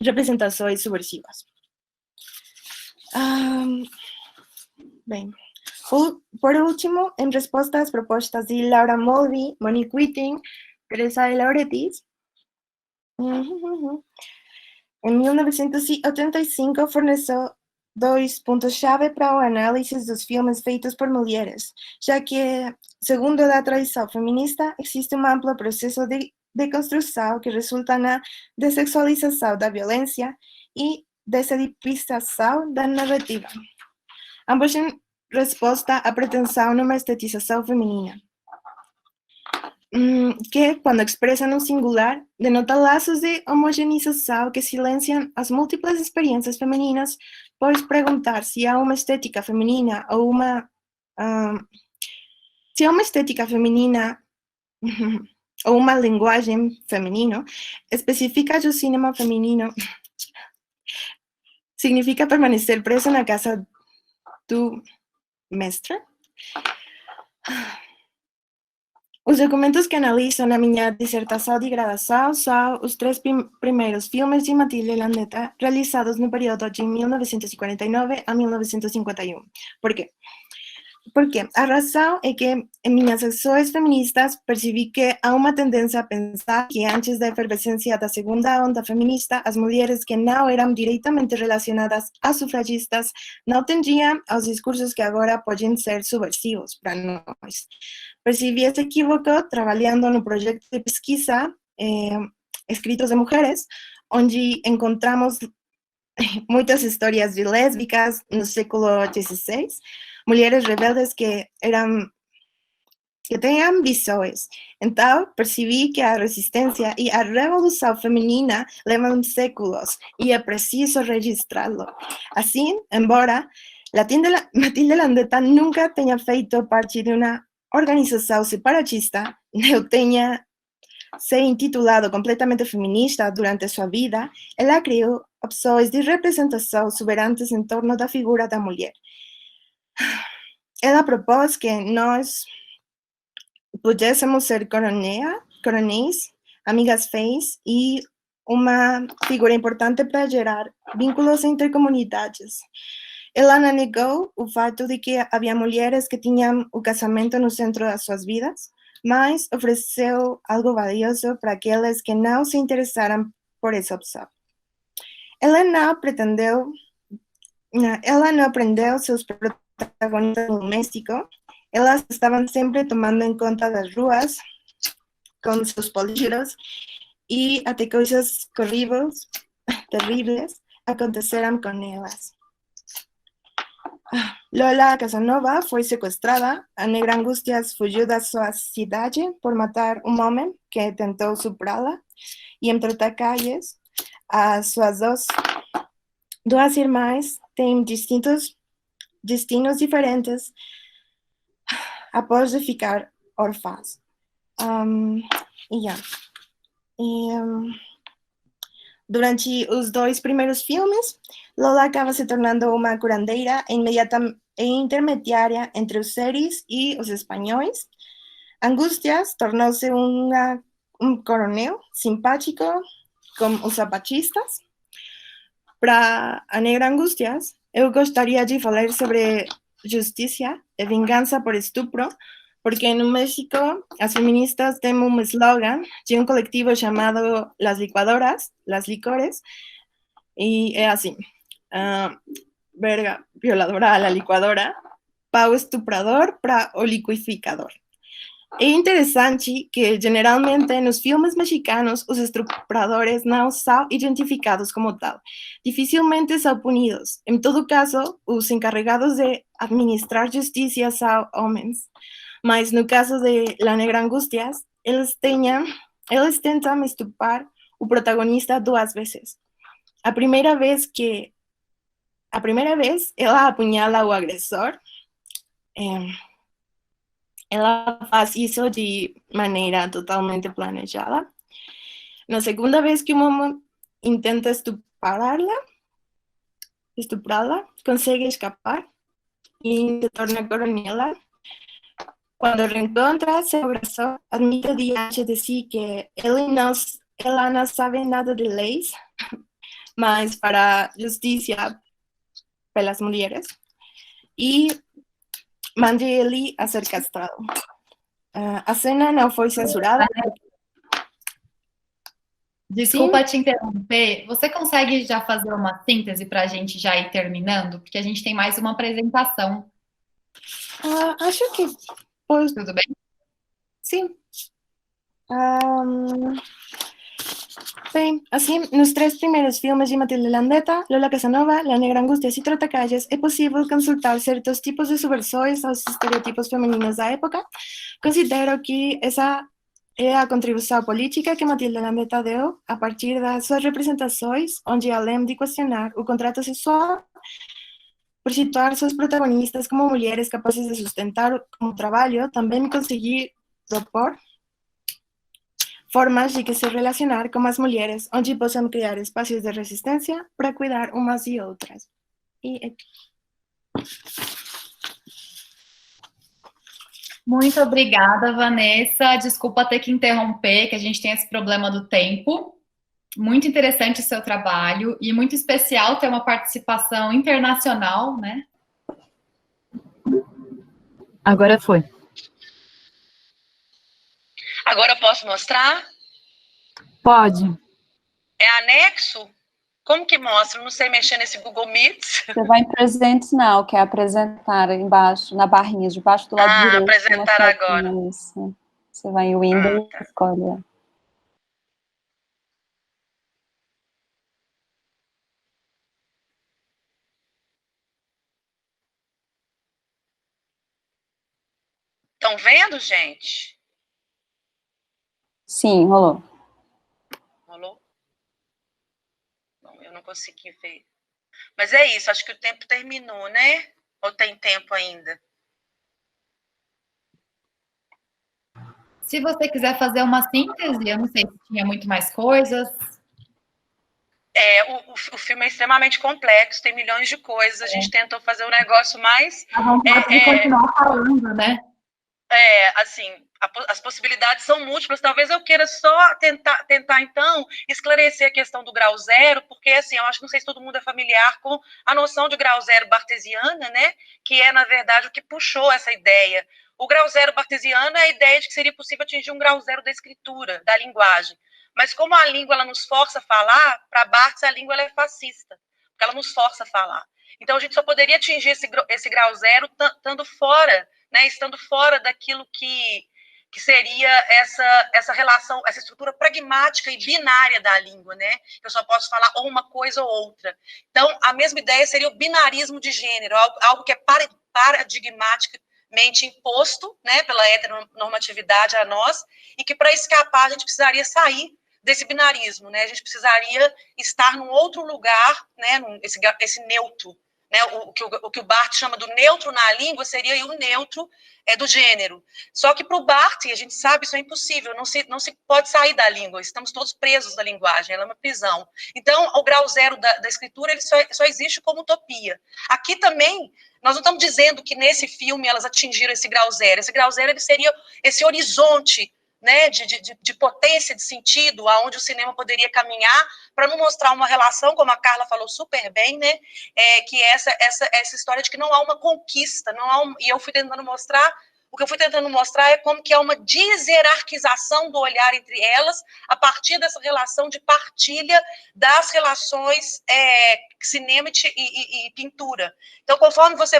S6: representações subversivas. Bem, por último, em resposta às propostas de Laura Mulvey, Monique Witting, Teresa de Lauretis, em 1985 forneceu 2 pontos-chave para o análise dos filmes feitos por mulheres, já que, segundo a tradição feminista, existe um amplo processo de deconstrução que resulta na dessexualização da violência e desedificação da narrativa, ambos em resposta à pretensão numa estetização feminina, que, quando expressa no singular, denota laços de homogeneização que silenciam as múltiplas experiências femininas, pois perguntar se há uma estética feminina ou uma ou uma linguagem feminina específica do cinema feminino significa permanecer preso na casa do mestre. Os documentos que analiso na minha dissertação de graduação são os 3 primeiros filmes de Matilde Landeta, realizados no período de 1949 a 1951. Por quê? Porque a razão é que, em minhas ações feministas, percebi que há uma tendência a pensar que, antes da efervescência da segunda onda feminista, as mulheres que não eram diretamente relacionadas a sufragistas não tendiam aos discursos que agora podem ser subversivos para nós. Percebi esse equívoco trabalhando no projeto de pesquisa Escritos de Mulheres, onde encontramos muitas histórias de lésbicas no século XVI, mulheres rebeldes que tinham ambições. Então, percebi que a resistência e a revolução feminina levam séculos e é preciso registrá-lo. Assim, embora Matilde Landeta nunca tenha feito parte de uma organização separatista, não tenha se intitulado completamente feminista durante sua vida, ela criou opções de representação exuberantes em torno da figura da mulher. Ela propôs que nós pudéssemos ser coronéis, amigas feias e uma figura importante para gerar vínculos entre comunidades. Ela não negou o fato de que havia mulheres que tinham o casamento no centro das suas vidas, mas ofereceu algo valioso para aqueles que não se interessaram por essa opção. Ela não aprendeu seus protagonistas domésticos, elas estavam sempre tomando em conta das ruas, com seus políticos, e até coisas terríveis aconteceram com elas. Lola Casanova foi sequestrada. A negra Angústias fugiu da sua cidade por matar um homem que tentou superá-la. E entre calles, as suas duas irmãs têm destinos diferentes após de ficar órfãs. Durante os 2 primeiros filmes, Lola acaba se tornando uma curandeira e intermediária entre os seres e os espanhóis. Angustias tornou-se um coronel simpático com os zapatistas. Para a Negra Angustias, eu gostaria de falar sobre justiça e vingança por estupro, porque no México as feministas têm um slogan de um coletivo chamado Las Licuadoras, Las Licores, e é assim: verga violadora a la licuadora, pau estuprador para o liquificador. É interessante que, geralmente, nos filmes mexicanos, os estupradores não são identificados como tal. Dificilmente são punidos. Em todo caso, os encarregados de administrar justiça são homens. Mas no caso de La Negra Angustias, eles tentam estuprar o protagonista 2 vezes. A primeira vez, ela apunhala o agressor. Ela faz isso de maneira totalmente planejada. Na segunda vez que o homem intenta estuprá-la, consegue escapar e se torna coronela. Quando reencontra seu agressor, admite diante de si que ela não sabe nada de leis, mas para justiça pelas mulheres, e mande ele a ser castrado. A cena não foi censurada.
S1: Desculpa te interromper. Você consegue já fazer uma síntese para a gente já ir terminando? Porque a gente tem mais uma apresentação.
S6: Acho que pois,
S1: Tudo bem?
S6: sim. Bem, assim, nos 3 primeiros filmes de Matilde Landeta, Lola Casanova, La Negra Angustias e Trotacalles, é possível consultar certos tipos de subversões aos estereotipos femininos da época. Considero que essa é a contribuição política que Matilde Landeta deu a partir das suas representações, onde, além de questionar o contrato sexual, por situar suas protagonistas como mulheres capazes de sustentar como trabalho, também consegui propor formas de que se relacionar com as mulheres, onde possam criar espaços de resistência para cuidar umas e outras.
S1: Muito obrigada, Vanessa. Desculpa ter que interromper, que a gente tem esse problema do tempo. Muito interessante o seu trabalho e muito especial ter uma participação internacional, né?
S2: Agora foi.
S7: Agora eu posso mostrar?
S2: Pode.
S7: É anexo? Como que mostra? Eu não sei mexer nesse Google Meets.
S8: Você vai em Present Now, que é apresentar embaixo, na barrinha, debaixo do lado direito.
S7: Apresentar agora.
S8: Isso. Você vai em Windows e escolhe.
S7: Estão vendo, gente?
S8: Sim, rolou.
S7: Rolou? Bom, eu não consegui ver. Mas é isso, acho que o tempo terminou, né? Ou tem tempo ainda?
S1: Se você quiser fazer uma síntese, eu não sei se tinha muito mais coisas.
S7: O filme é extremamente complexo, tem milhões de coisas. A gente tentou fazer um negócio mais...
S1: A vontade de continuar falando, né?
S7: Assim, as possibilidades são múltiplas. Talvez eu queira só tentar então, esclarecer a questão do grau zero, porque, assim, eu acho que não sei se todo mundo é familiar com a noção de grau zero bartesiana, né? Que é, na verdade, o que puxou essa ideia. O grau zero bartesiano é a ideia de que seria possível atingir um grau zero da escritura, da linguagem. Mas como a língua ela nos força a falar, para Barthes a língua ela é fascista, porque ela nos força a falar. Então, a gente só poderia atingir esse grau zero estando fora, né, estando fora daquilo que seria essa relação, essa estrutura pragmática e binária da língua, né? Eu só posso falar ou uma coisa ou outra. Então, a mesma ideia seria o binarismo de gênero, algo que é paradigmaticamente imposto, né, pela heteronormatividade a nós, e que para escapar a gente precisaria sair desse binarismo, né? A gente precisaria estar num outro lugar, né, esse neutro, né? O que o Barthes chama do neutro na língua seria aí o neutro do gênero. Só que para o Barthes, a gente sabe, isso é impossível, não se pode sair da língua, estamos todos presos da linguagem, ela é uma prisão. Então, o grau zero da escritura ele só existe como utopia. Aqui também, nós não estamos dizendo que nesse filme elas atingiram esse grau zero ele seria esse horizonte, né, de potência, de sentido, aonde o cinema poderia caminhar para não mostrar uma relação, como a Carla falou super bem, né, que é essa história de que não há uma conquista, e eu fui tentando mostrar, o que eu fui tentando mostrar é como que é uma deserarquização do olhar entre elas, a partir dessa relação de partilha das relações cinema e pintura. Então, conforme você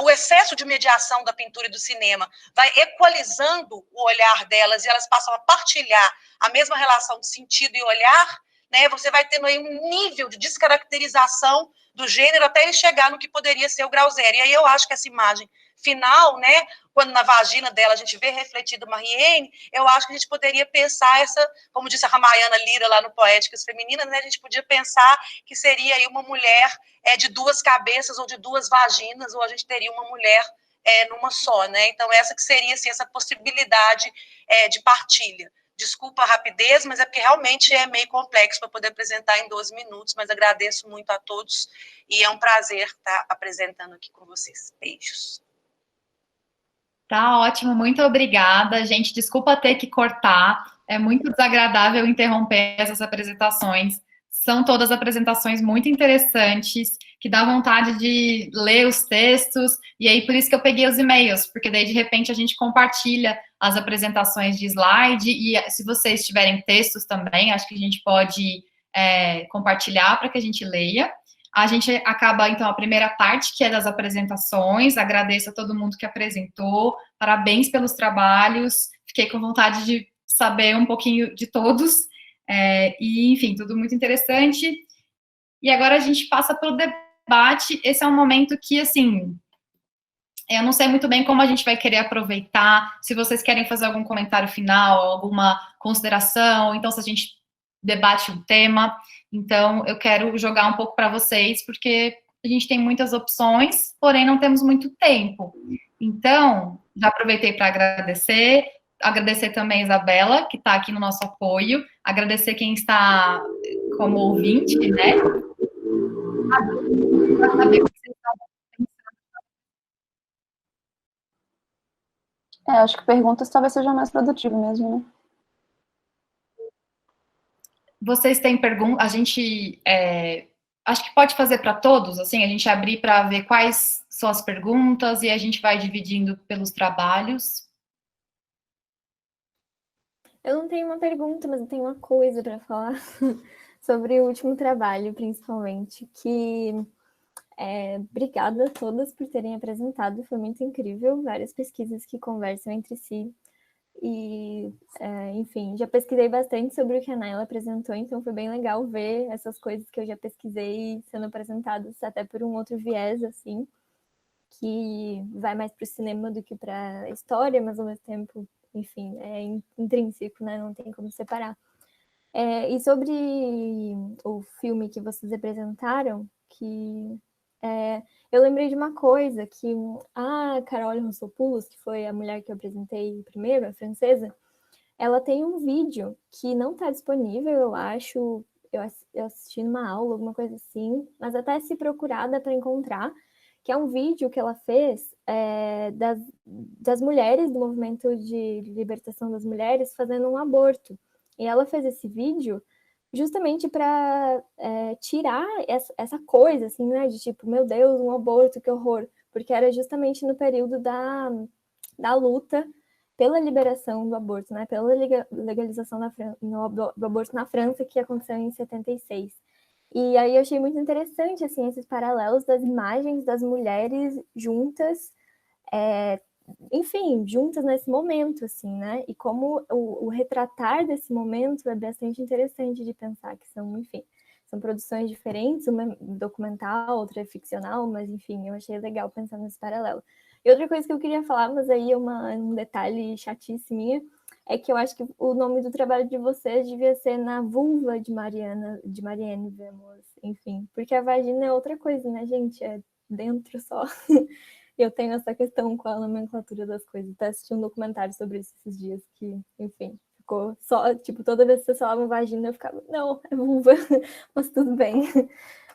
S7: o excesso de mediação da pintura e do cinema vai equalizando o olhar delas e elas passam a partilhar a mesma relação de sentido e olhar, né, você vai tendo aí um nível de descaracterização do gênero até ele chegar no que poderia ser o grau zero. E aí eu acho que essa imagem final, né, quando na vagina dela a gente vê refletido Marianne, eu acho que a gente poderia pensar como disse a Ramayana Lira lá no Poéticas Femininas, né, a gente podia pensar que seria aí uma mulher de duas cabeças ou de duas vaginas, ou a gente teria uma mulher numa só, né? Então essa que seria assim, essa possibilidade de partilha. Desculpa a rapidez, mas é porque realmente é meio complexo para poder apresentar em 12 minutos, mas agradeço muito a todos e é um prazer estar apresentando aqui com vocês. Beijos.
S1: Tá ótimo, muito obrigada. Gente, desculpa ter que cortar, é muito desagradável interromper essas apresentações. São todas apresentações muito interessantes, que dá vontade de ler os textos, e aí por isso que eu peguei os e-mails, porque daí de repente a gente compartilha as apresentações de slide, e se vocês tiverem textos também, acho que a gente pode compartilhar para que a gente leia. A gente acaba, então, a primeira parte, que é das apresentações. Agradeço a todo mundo que apresentou. Parabéns pelos trabalhos. Fiquei com vontade de saber um pouquinho de todos. E, enfim, tudo muito interessante. E agora a gente passa para o debate. Esse é um momento que, assim, eu não sei muito bem como a gente vai querer aproveitar. Se vocês querem fazer algum comentário final, alguma consideração, então se a gente debate um tema. Então, eu quero jogar um pouco para vocês, porque a gente tem muitas opções, porém não temos muito tempo. Então, já aproveitei para agradecer também a Isabela, que está aqui no nosso apoio, agradecer quem está como ouvinte, né? Para saber o que vocês estão pensando.
S8: Acho que perguntas talvez seja mais produtivo mesmo, né?
S1: Vocês têm perguntas? A gente acho que pode fazer para todos, assim, a gente abrir para ver quais são as perguntas e a gente vai dividindo pelos trabalhos.
S5: Eu não tenho uma pergunta, mas eu tenho uma coisa para falar sobre o último trabalho, principalmente, que obrigada a todas por terem apresentado, foi muito incrível, várias pesquisas que conversam entre si. E, enfim, já pesquisei bastante sobre o que a Naila apresentou, então foi bem legal ver essas coisas que eu já pesquisei sendo apresentadas até por um outro viés, assim, que vai mais para o cinema do que para a história, mas ao mesmo tempo, enfim, é intrínseco, né? Não tem como separar. E sobre o filme que vocês apresentaram, que eu lembrei de uma coisa, que a Carole Rossopoulos, que foi a mulher que eu apresentei primeiro, a francesa, ela tem um vídeo que não está disponível, eu acho, eu assisti numa aula, alguma coisa assim, mas até se procurar dá para encontrar, que é um vídeo que ela fez das mulheres, do movimento de libertação das mulheres, fazendo um aborto. E ela fez esse vídeo justamente para tirar essa coisa, assim, né, de tipo, meu Deus, um aborto, que horror, porque era justamente no período da luta pela liberação do aborto, né, pela legalização do aborto na França, que aconteceu em 76. E aí eu achei muito interessante, assim, esses paralelos das imagens das mulheres juntas, enfim, juntas nesse momento, assim, né? E como o retratar desse momento é bastante interessante de pensar, que são, enfim, são produções diferentes, uma é documental, outra é ficcional, mas, enfim, eu achei legal pensar nesse paralelo. E outra coisa que eu queria falar, mas aí é um detalhe chatice minha, é que eu acho que o nome do trabalho de vocês devia ser Na Vulva de Marianne Vemos, enfim, porque a vagina é outra coisa, né, gente? É dentro só. Eu tenho essa questão com a nomenclatura das coisas. Até assisti um documentário sobre isso esses dias, que, enfim, ficou só, tipo, toda vez que vocês falavam vagina, eu ficava, não, é vulva, mas tudo bem.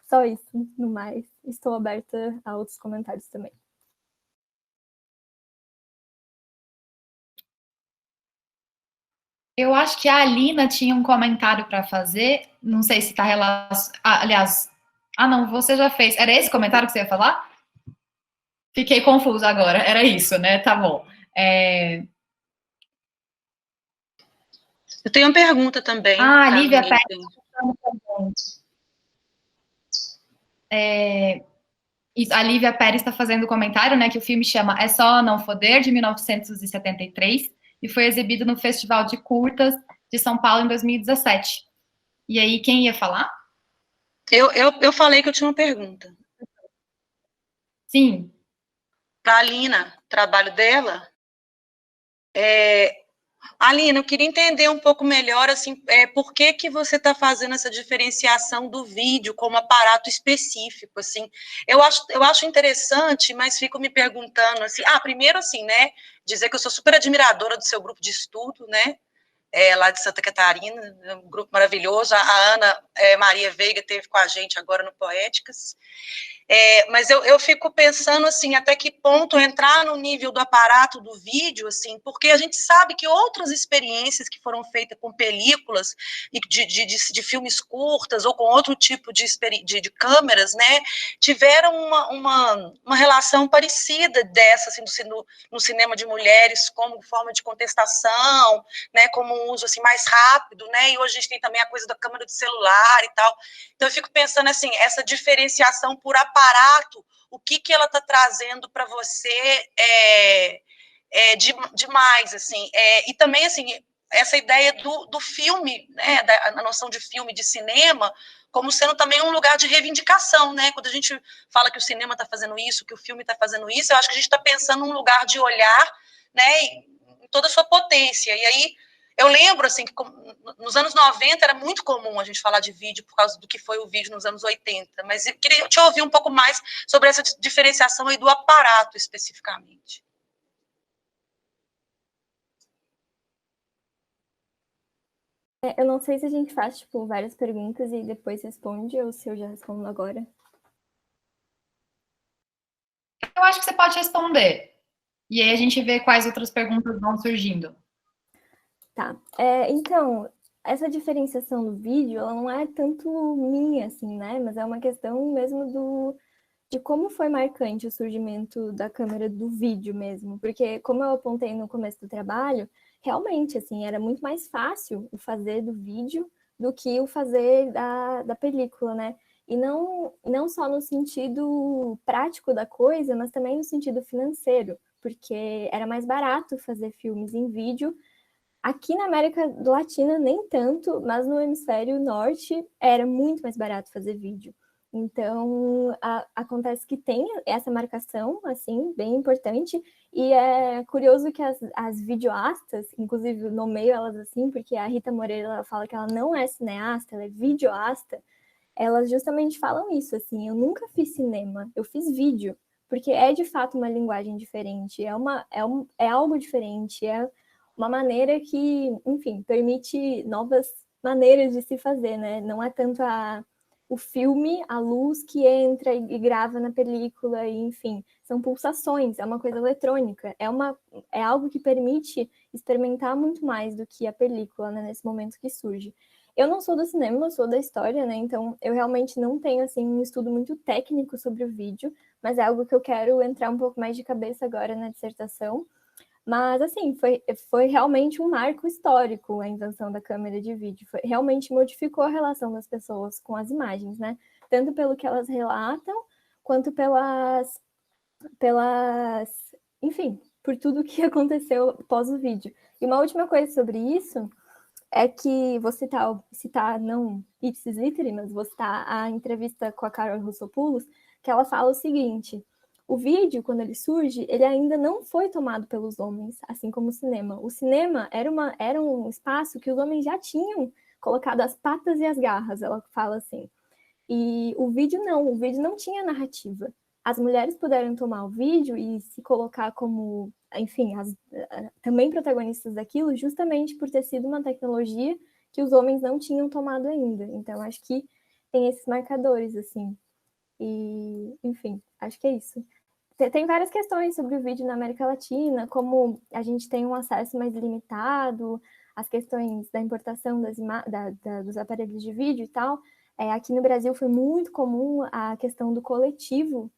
S5: Só isso, no mais. Estou aberta a outros comentários também.
S1: Eu acho que a Alina tinha um comentário para fazer. Não sei se está relacionado. Aliás, não, você já fez. Era esse comentário que você ia falar? Fiquei confusa agora. Era isso, né? Tá bom.
S7: Eu tenho uma pergunta também.
S1: A Lívia Pérez. A Lívia Pérez está fazendo comentário, né? Que o filme chama É Só Não Foder, de 1973, e foi exibido no Festival de Curtas de São Paulo em 2017. E aí, quem ia falar?
S7: Eu falei que eu tinha uma pergunta.
S1: Sim.
S7: Para a Alina, o trabalho dela. Alina, eu queria entender um pouco melhor, assim, por que você está fazendo essa diferenciação do vídeo como aparato específico, assim. Eu acho interessante, mas fico me perguntando, assim, primeiro, assim, né, dizer que eu sou super admiradora do seu grupo de estudo, né, lá de Santa Catarina, um grupo maravilhoso. A Ana Maria Veiga esteve com a gente agora no Poéticas. Mas eu fico pensando, assim, até que ponto entrar no nível do aparato do vídeo, assim, porque a gente sabe que outras experiências que foram feitas com películas de filmes curtas ou com outro tipo de câmeras, né, tiveram uma relação parecida dessa, assim, no cinema de mulheres, como forma de contestação, né, como um uso, assim, mais rápido, né, e hoje a gente tem também a coisa da câmera de celular e tal. Então eu fico pensando, assim, essa diferenciação por aparato, o que ela está trazendo para você demais, assim, e também, assim, essa ideia do filme, né, a noção de filme, de cinema, como sendo também um lugar de reivindicação, né, quando a gente fala que o cinema está fazendo isso, que o filme está fazendo isso, eu acho que a gente está pensando num lugar de olhar, né, em toda a sua potência, e aí eu lembro, assim, que nos anos 90 era muito comum a gente falar de vídeo por causa do que foi o vídeo nos anos 80, mas eu queria te ouvir um pouco mais sobre essa diferenciação aí do aparato, especificamente.
S5: Eu não sei se a gente faz, tipo, várias perguntas e depois responde, ou se eu já respondo agora.
S1: Eu acho que você pode responder. E aí a gente vê quais outras perguntas vão surgindo.
S5: Tá. Então, essa diferenciação do vídeo, ela não é tanto minha, assim, né? Mas é uma questão mesmo de como foi marcante o surgimento da câmera do vídeo mesmo. Porque, como eu apontei no começo do trabalho, realmente, assim, era muito mais fácil o fazer do vídeo do que o fazer da película, né? E não só no sentido prático da coisa, mas também no sentido financeiro, porque era mais barato fazer filmes em vídeo. Aqui na América Latina, nem tanto, mas no hemisfério norte era muito mais barato fazer vídeo. Então, acontece que tem essa marcação, assim, bem importante, e é curioso que as videoastas, inclusive nomeio elas assim, porque a Rita Moreira ela fala que ela não é cineasta, ela é videoasta, elas justamente falam isso, assim, eu nunca fiz cinema, eu fiz vídeo, porque é de fato uma linguagem diferente, é algo diferente, é uma maneira que, enfim, permite novas maneiras de se fazer, né? Não é tanto o filme, a luz que entra e grava na película, e, enfim, são pulsações, é uma coisa eletrônica, é algo que permite experimentar muito mais do que a película, né, nesse momento que surge. Eu não sou do cinema, eu sou da história, né? Então eu realmente não tenho assim um estudo muito técnico sobre o vídeo, mas é algo que eu quero entrar um pouco mais de cabeça agora na dissertação. Mas, assim, foi realmente um marco histórico a invenção da câmera de vídeo. Realmente modificou a relação das pessoas com as imagens, né? Tanto pelo que elas relatam, quanto enfim, por tudo que aconteceu após o vídeo. E uma última coisa sobre isso é que vou citar não ipsis literi, mas vou citar a entrevista com a Carol Russopoulos, que ela fala o seguinte: O vídeo, quando ele surge, ele ainda não foi tomado pelos homens, assim como o cinema. O cinema era um espaço que os homens já tinham colocado as patas e as garras, ela fala assim. E o vídeo não tinha narrativa. As mulheres puderam tomar o vídeo e se colocar como, enfim, também protagonistas daquilo, justamente por ter sido uma tecnologia que os homens não tinham tomado ainda. Então, acho que tem esses marcadores, assim. E, enfim, acho que é isso. Tem várias questões sobre o vídeo na América Latina, como a gente tem um acesso mais limitado, as questões da importação dos aparelhos de vídeo e tal. Aqui no Brasil foi muito comum a questão do coletivo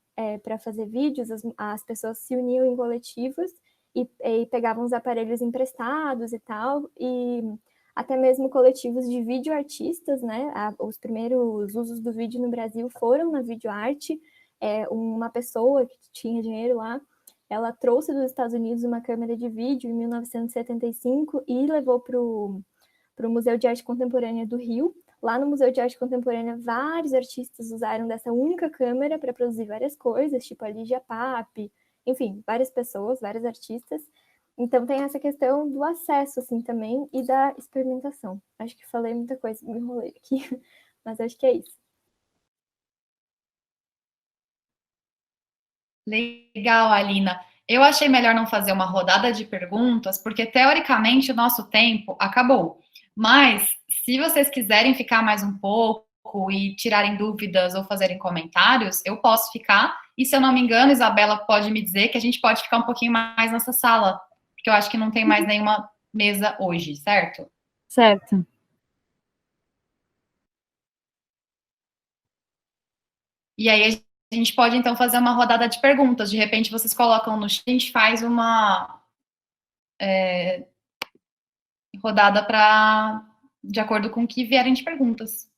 S5: para fazer vídeos, as pessoas se uniam em coletivos e pegavam os aparelhos emprestados e tal, e até mesmo coletivos de videoartistas, né? Os primeiros usos do vídeo no Brasil foram na videoarte. Uma pessoa que tinha dinheiro lá, ela trouxe dos Estados Unidos uma câmera de vídeo em 1975 e levou para o Museu de Arte Contemporânea do Rio. Lá no Museu de Arte Contemporânea, vários artistas usaram dessa única câmera para produzir várias coisas, tipo a Lígia Pape, enfim, várias pessoas, vários artistas. Então tem essa questão do acesso, assim, também, e da experimentação. Acho que falei muita coisa, me enrolei aqui, mas acho que é isso.
S1: Legal, Alina. Eu achei melhor não fazer uma rodada de perguntas, porque teoricamente o nosso tempo acabou. Mas, se vocês quiserem ficar mais um pouco e tirarem dúvidas ou fazerem comentários, eu posso ficar. E se eu não me engano, Isabela pode me dizer que a gente pode ficar um pouquinho mais nessa sala, porque eu acho que não tem mais nenhuma mesa hoje, certo?
S2: Certo.
S1: E aí a gente pode, então, fazer uma rodada de perguntas. De repente, vocês colocam no chat, a gente faz uma rodada de acordo com o que vierem de perguntas.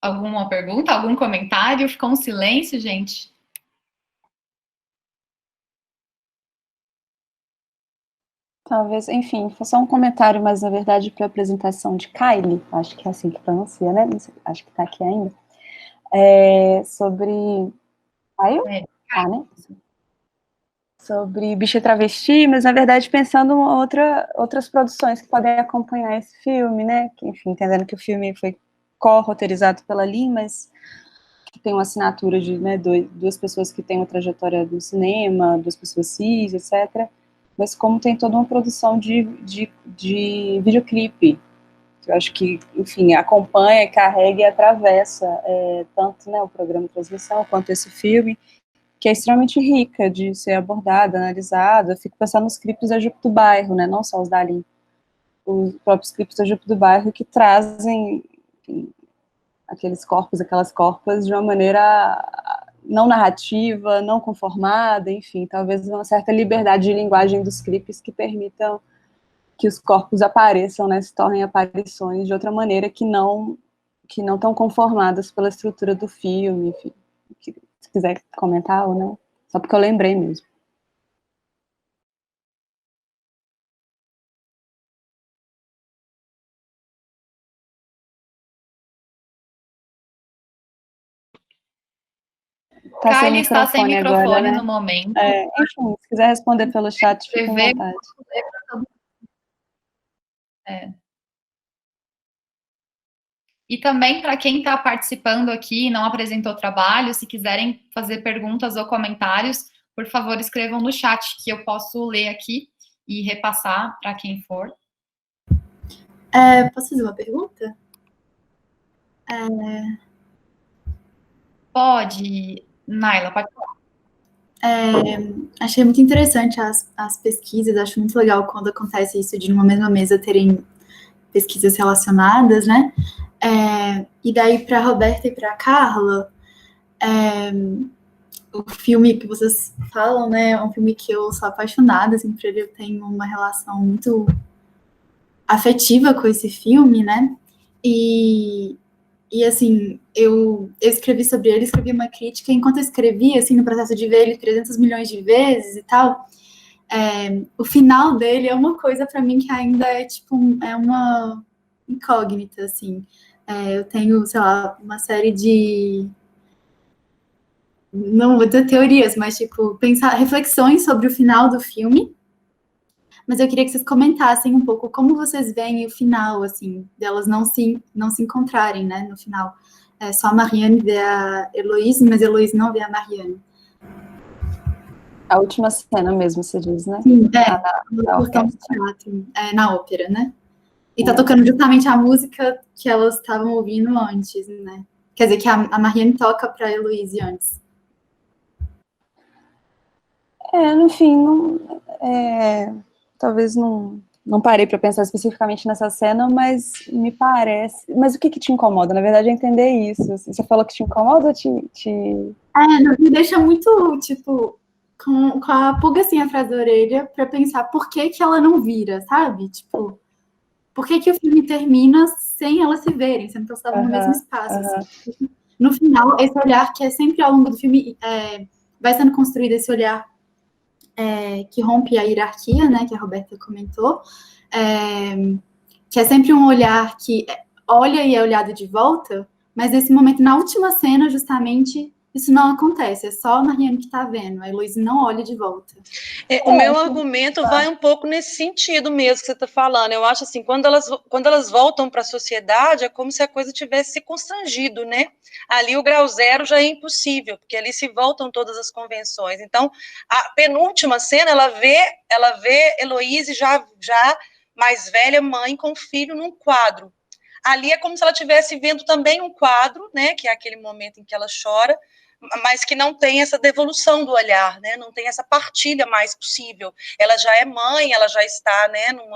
S1: Alguma pergunta? Algum comentário? Ficou um silêncio, gente?
S8: Talvez, enfim, foi só um comentário, mas na verdade para a apresentação de Kylie, acho que é assim que pronuncia, né? Não sei, acho que está aqui ainda. Sobre. Né? Sobre Bicha Travesti, mas na verdade pensando em outras produções que podem acompanhar esse filme, né? Que, enfim, entendendo que o filme foi co-roteirizado pela Lin, mas que tem uma assinatura de, né, duas pessoas que têm uma trajetória no cinema, duas pessoas cis, etc. Mas como tem toda uma produção de videoclipe, que eu acho que, enfim, acompanha, carrega e atravessa tanto, né, o programa de transmissão quanto esse filme, que é extremamente rica de ser abordada, analisada. Eu fico pensando nos clipes da Jupe do Bairro, né, não só os da Lin, os próprios clipes da Jupe do Bairro que trazem, enfim, aqueles corpos, aquelas corpas de uma maneira não narrativa, não conformada, enfim, talvez uma certa liberdade de linguagem dos clipes que permitam que os corpos apareçam, né, se tornem aparições de outra maneira que não tão conformadas pela estrutura do filme, enfim, se quiser comentar ou não, só porque eu lembrei mesmo. Tá sem
S1: Kylie está sem microfone
S8: agora, né?
S1: no momento.
S8: Enfim, se quiser responder pelo chat, fica à vontade.
S1: E também, para quem está participando aqui e não apresentou trabalho, se quiserem fazer perguntas ou comentários, por favor, escrevam no chat, que eu posso ler aqui e repassar para quem for.
S4: Posso fazer uma pergunta?
S1: Pode, Naila, pode falar.
S4: Achei muito interessante as pesquisas, acho muito legal quando acontece isso de numa mesma mesa terem pesquisas relacionadas, né? E daí para a Roberta e para a Carla, o filme que vocês falam, né, é um filme que eu sou apaixonada, assim, por ele eu tenho uma relação muito afetiva com esse filme, né? E assim, eu escrevi sobre ele, escrevi uma crítica, e enquanto eu escrevia, assim, no processo de ver ele 300 milhões de vezes e tal, O final dele é uma coisa para mim que ainda é tipo é uma incógnita, assim. Eu tenho, sei lá, uma série de, não vou dizer teorias, mas tipo pensar reflexões sobre o final do filme. Mas eu queria que vocês comentassem um pouco como vocês veem o final, assim, delas não se encontrarem, né, no final. Só a Marianne vê a Heloïse, mas a Heloïse não vê a Marianne.
S8: A última cena mesmo, você diz, né?
S4: Sim,
S8: na orquestra.
S4: Na ópera, né? E tá tocando justamente a música que elas estavam ouvindo antes, né? Quer dizer, que a Marianne toca pra Heloïse antes.
S8: No fim, talvez não parei para pensar especificamente nessa cena, mas me parece... Mas o que te incomoda? Na verdade, é entender isso. Você falou que te incomoda ou
S4: Me deixa muito, tipo, com a pulga assim atrás da orelha pra pensar por que ela não vira, sabe? Tipo, por que o filme termina sem elas se verem, sendo que elas estavam no mesmo espaço, assim. No final, esse olhar que é sempre ao longo do filme, vai sendo construído esse olhar que rompe a hierarquia, né, que a Roberta comentou, que é sempre um olhar que olha e é olhado de volta, mas nesse momento, na última cena, justamente, isso não acontece, é só a Marianne que está vendo, a Heloíse não olha de volta.
S7: O meu argumento vai um pouco nesse sentido mesmo que você está falando. Eu acho assim, quando elas voltam para a sociedade, é como se a coisa tivesse se constrangido, né? Ali o grau zero já é impossível, porque ali se voltam todas as convenções. Então, a penúltima cena, ela vê Heloíse já mais velha, mãe com filho num quadro. Ali é como se ela estivesse vendo também um quadro, né? Que é aquele momento em que ela chora, mas que não tem essa devolução do olhar, né? Não tem essa partilha mais possível. Ela já é mãe, ela já está, né, num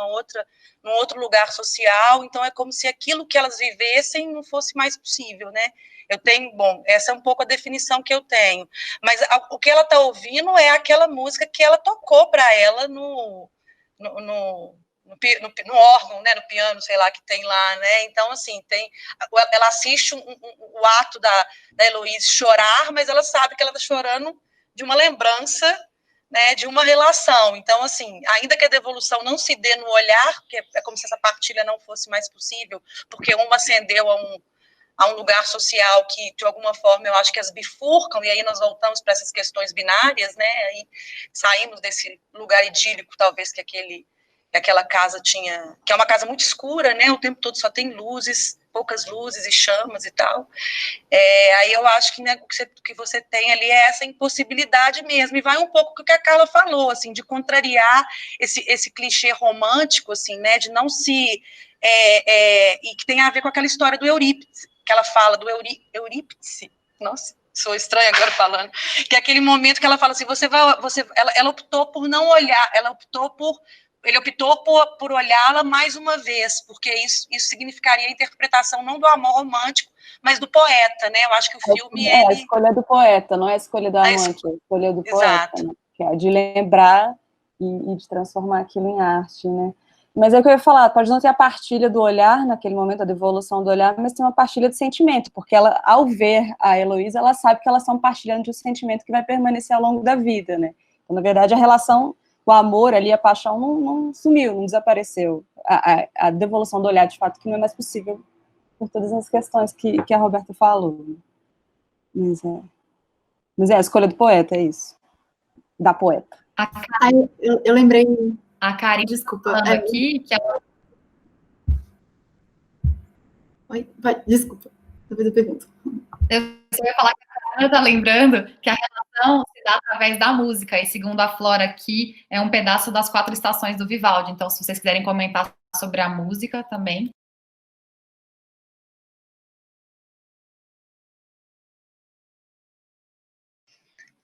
S7: outro lugar social, então é como se aquilo que elas vivessem não fosse mais possível, né? Essa é um pouco a definição que eu tenho, mas o que ela está ouvindo é aquela música que ela tocou para ela no órgão, né, no piano, sei lá, que tem lá, né, então, assim, ela assiste o ato da Heloíse chorar, mas ela sabe que ela está chorando de uma lembrança, né, de uma relação, então, assim, ainda que a devolução não se dê no olhar, porque é como se essa partilha não fosse mais possível, porque uma ascendeu a um lugar social que, de alguma forma, eu acho que as bifurcam, e aí nós voltamos para essas questões binárias, né, aí saímos desse lugar idílico, talvez, que aquela casa tinha, que é uma casa muito escura, né, o tempo todo só tem luzes, poucas luzes e chamas e tal, aí eu acho que, né, o que você tem ali é essa impossibilidade mesmo, e vai um pouco com o que a Carla falou, assim, de contrariar esse clichê romântico, assim, né, de não se, e que tem a ver com aquela história do Eurípides, que ela fala do Eurípides, nossa, sou estranha agora falando, que é aquele momento que ela fala assim, ela optou por não olhar, ele optou por olhá-la mais uma vez, porque isso significaria a interpretação não do amor romântico, mas do poeta, né? Eu acho que o filme...
S8: a escolha do poeta, não é a escolha do amante, é a escolha do poeta, né? Que é de lembrar e de transformar aquilo em arte, né? Mas é o que eu ia falar, pode não ter a partilha do olhar naquele momento, a devolução do olhar, mas tem uma partilha de sentimento, porque ela, ao ver a Heloísa, ela sabe que elas estão partilhando de um sentimento que vai permanecer ao longo da vida, né? Então, na verdade, a relação, o amor ali, a paixão não sumiu, não desapareceu. A devolução do olhar, de fato, que não é mais possível por todas as questões que a Roberta falou. Mas é a escolha do poeta, é isso. Da poeta.
S4: Eu lembrei...
S1: A Karen,
S4: desculpa,
S1: aqui, que ela...
S4: Oi, desculpa, depois eu pergunto.
S1: Eu ia falar que a Karen está lembrando que a relação se dá através da música, e segundo a Flora aqui, é um pedaço das 4 estações do Vivaldi, então se vocês quiserem comentar sobre a música também.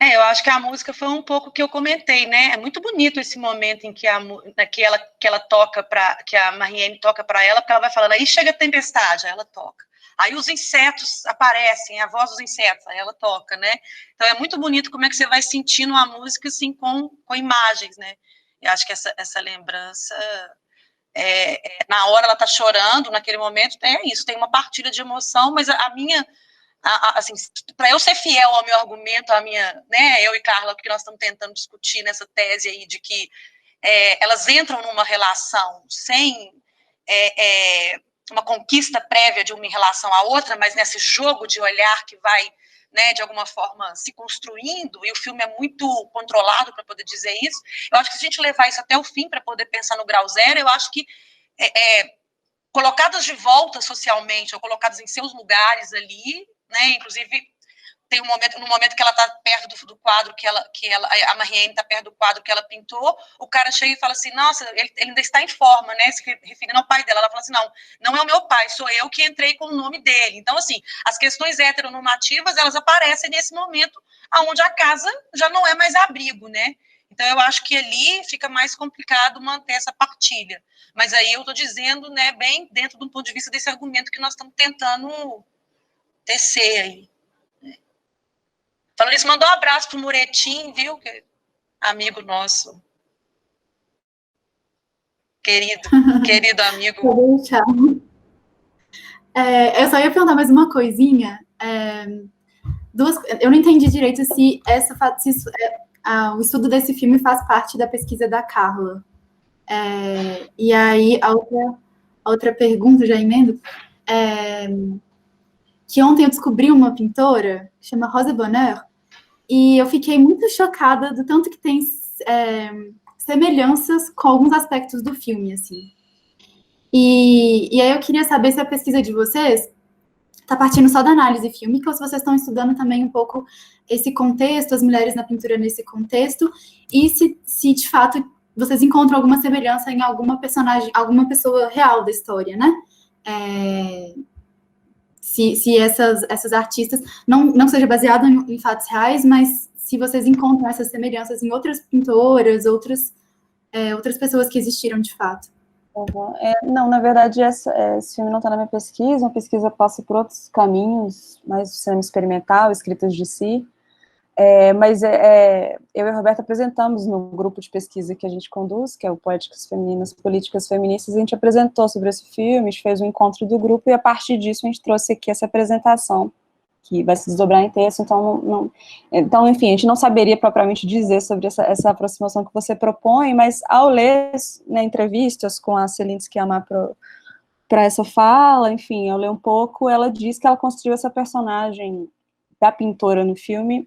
S7: Eu acho que a música foi um pouco o que eu comentei, né? É muito bonito esse momento em que ela toca que a Marianne toca para ela, porque ela vai falando, aí chega a tempestade, aí ela toca. Aí os insetos aparecem, a voz dos insetos, aí ela toca, né? Então é muito bonito como é que você vai sentindo a música assim com imagens, né? Eu acho que essa lembrança, na hora ela tá chorando, naquele momento, é isso, tem uma partilha de emoção, mas a minha assim, para eu ser fiel ao meu argumento, à minha, né, eu e Carla, porque nós estamos tentando discutir nessa tese aí de que elas entram numa relação sem uma conquista prévia de uma em relação à outra, mas nesse jogo de olhar que vai, né, de alguma forma se construindo, e o filme é muito controlado para poder dizer isso. Eu acho que se a gente levar isso até o fim para poder pensar no grau zero, eu acho que colocadas de volta socialmente, ou colocadas em seus lugares ali, né, inclusive tem no momento que ela está perto do quadro a Marianne está perto do quadro que ela pintou, o cara chega e fala assim, nossa, ele ainda está em forma, né, se referindo ao pai dela. Ela fala assim, não é o meu pai, sou eu que entrei com o nome dele. Então, assim, as questões heteronormativas, elas aparecem nesse momento onde a casa já não é mais abrigo, né. Então, eu acho que ali fica mais complicado manter essa partilha. Mas aí eu estou dizendo, né, bem dentro do ponto de vista desse argumento que nós estamos tentando tecer aí. Falando isso, mandou um abraço pro Muretim, viu? Que amigo nosso. Querido amigo.
S4: Eu só ia perguntar mais uma coisinha. Eu não entendi direito se o estudo desse filme faz parte da pesquisa da Carla. E aí, a outra pergunta, já emendo, que ontem eu descobri uma pintora, que chama Rosa Bonheur, e eu fiquei muito chocada do tanto que tem semelhanças com alguns aspectos do filme, assim. E aí eu queria saber se a pesquisa de vocês está partindo só da análise fílmica, ou se vocês estão estudando também um pouco esse contexto, as mulheres na pintura nesse contexto, e se de fato vocês encontram alguma semelhança em alguma personagem, alguma pessoa real da história, né? Se essas artistas não seja baseado em fatos reais, mas se vocês encontram essas semelhanças em outras pintoras, outras pessoas que existiram de fato.
S8: Não, na verdade, esse filme não está na minha pesquisa, a pesquisa passa por outros caminhos, mais cinema experimental, escritas de si, mas eu e a Roberta apresentamos no grupo de pesquisa que a gente conduz, que é o Poéticas Femininas, Políticas Feministas, a gente apresentou sobre esse filme, a gente fez um encontro do grupo, e a partir disso a gente trouxe aqui essa apresentação, que vai se desdobrar em texto, então, enfim, a gente não saberia propriamente dizer sobre essa aproximação que você propõe, mas ao ler, né, entrevistas com a Céline Sciamma para essa fala, enfim, ao ler um pouco, ela diz que ela construiu essa personagem da pintora no filme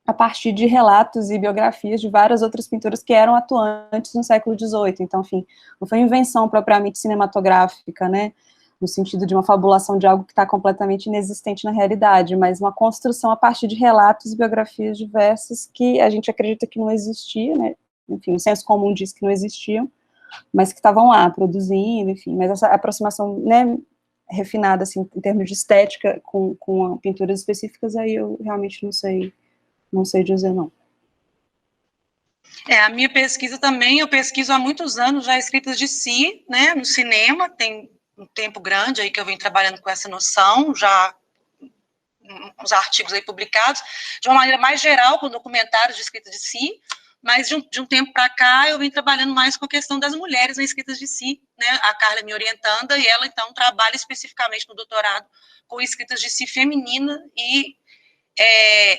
S8: a partir de relatos e biografias de várias outras pintoras que eram atuantes no século XVIII, então, enfim, não foi invenção propriamente cinematográfica, né, no sentido de uma fabulação de algo que está completamente inexistente na realidade, mas uma construção a partir de relatos e biografias diversas que a gente acredita que não existia, né, enfim, o senso comum diz que não existiam, mas que estavam lá, produzindo, enfim, mas essa aproximação, né, refinada, assim, em termos de estética, com pinturas específicas, aí eu realmente não sei dizer, não.
S7: A minha pesquisa também, eu pesquiso há muitos anos já escritas de si, né, no cinema, tem um tempo grande aí que eu venho trabalhando com essa noção, já uns artigos aí publicados, de uma maneira mais geral, com documentários de escrita de si, mas de um tempo para cá eu venho trabalhando mais com a questão das mulheres na escrita de si, né, a Carla me orientando, e ela então trabalha especificamente no doutorado com escritas de si feminina,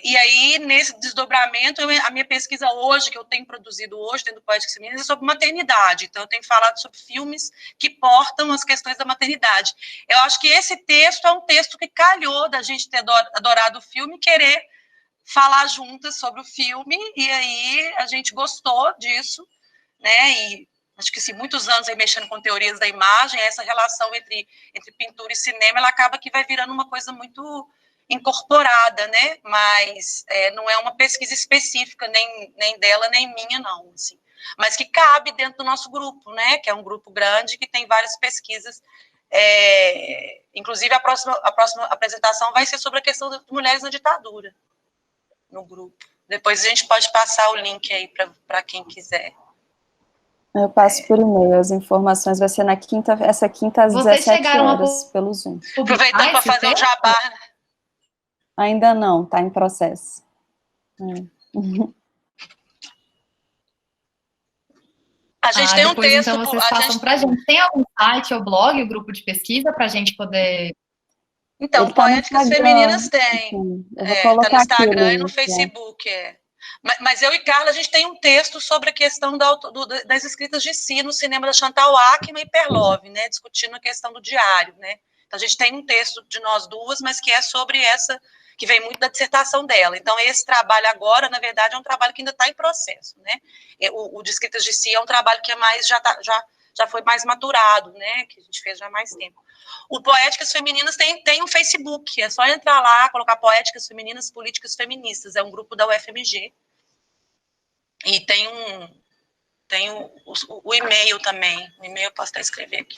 S7: e aí, nesse desdobramento, a minha pesquisa hoje, que eu tenho produzido hoje, dentro do Poéticas Femininas, é sobre maternidade. Então, eu tenho falado sobre filmes que portam as questões da maternidade. Eu acho que esse texto é um texto que calhou da gente ter adorado o filme e querer falar juntas sobre o filme, e aí a gente gostou disso, né, e acho que, muitos anos aí mexendo com teorias da imagem, essa relação entre pintura e cinema, ela acaba que vai virando uma coisa muito incorporada, né, mas não é uma pesquisa específica, nem dela, nem minha, não, assim, mas que cabe dentro do nosso grupo, né, que é um grupo grande, que tem várias pesquisas, inclusive a próxima apresentação vai ser sobre a questão das mulheres na ditadura, no grupo. Depois a gente pode passar o link aí para quem quiser.
S8: Eu passo por e-mail, as informações vai ser essa quinta às 17 horas, pelo Zoom.
S7: Aproveitando para fazer o jabá.
S8: Ainda não, está em processo.
S7: A gente tem um texto...
S1: Então, vocês passam para a gente. Tem algum site ou blog, o grupo de pesquisa, para a gente poder
S7: Então,
S8: Ele tá no
S7: Poéticas
S8: Instagram.
S7: Femininas tem.
S8: Sim, eu vou
S7: Tá
S8: colocar
S7: no
S8: aqui
S7: Instagram
S8: o
S7: e no
S8: link,
S7: Facebook. Mas eu e Carla, a gente tem um texto sobre a questão das escritas de si no cinema da Chantal Ackman e Perlove, né? Discutindo a questão do diário, né? Então, a gente tem um texto de nós duas, mas que é sobre essa, que vem muito da dissertação dela. Então, esse trabalho agora, na verdade, é um trabalho que ainda está em processo, né? O de escritas de si é um trabalho que é mais, já foi mais maturado, né? Que a gente fez já há mais tempo. O Poéticas Femininas tem um Facebook, é só entrar lá, colocar Poéticas Femininas, Políticas Feministas, é um grupo da UFMG. E tem o e-mail também, o e-mail eu posso até escrever aqui.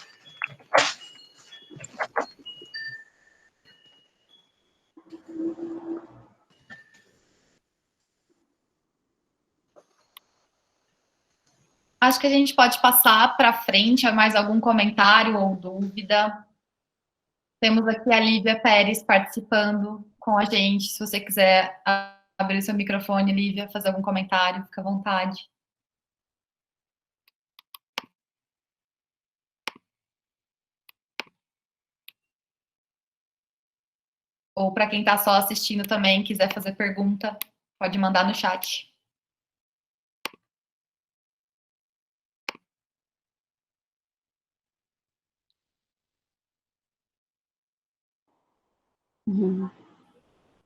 S1: Acho que a gente pode passar para frente mais algum comentário ou dúvida. Temos aqui a Lívia Pérez participando com a gente. Se você quiser abrir seu microfone, Lívia, fazer algum comentário, fica à vontade. Ou para quem está só assistindo também, quiser fazer pergunta, pode mandar no chat.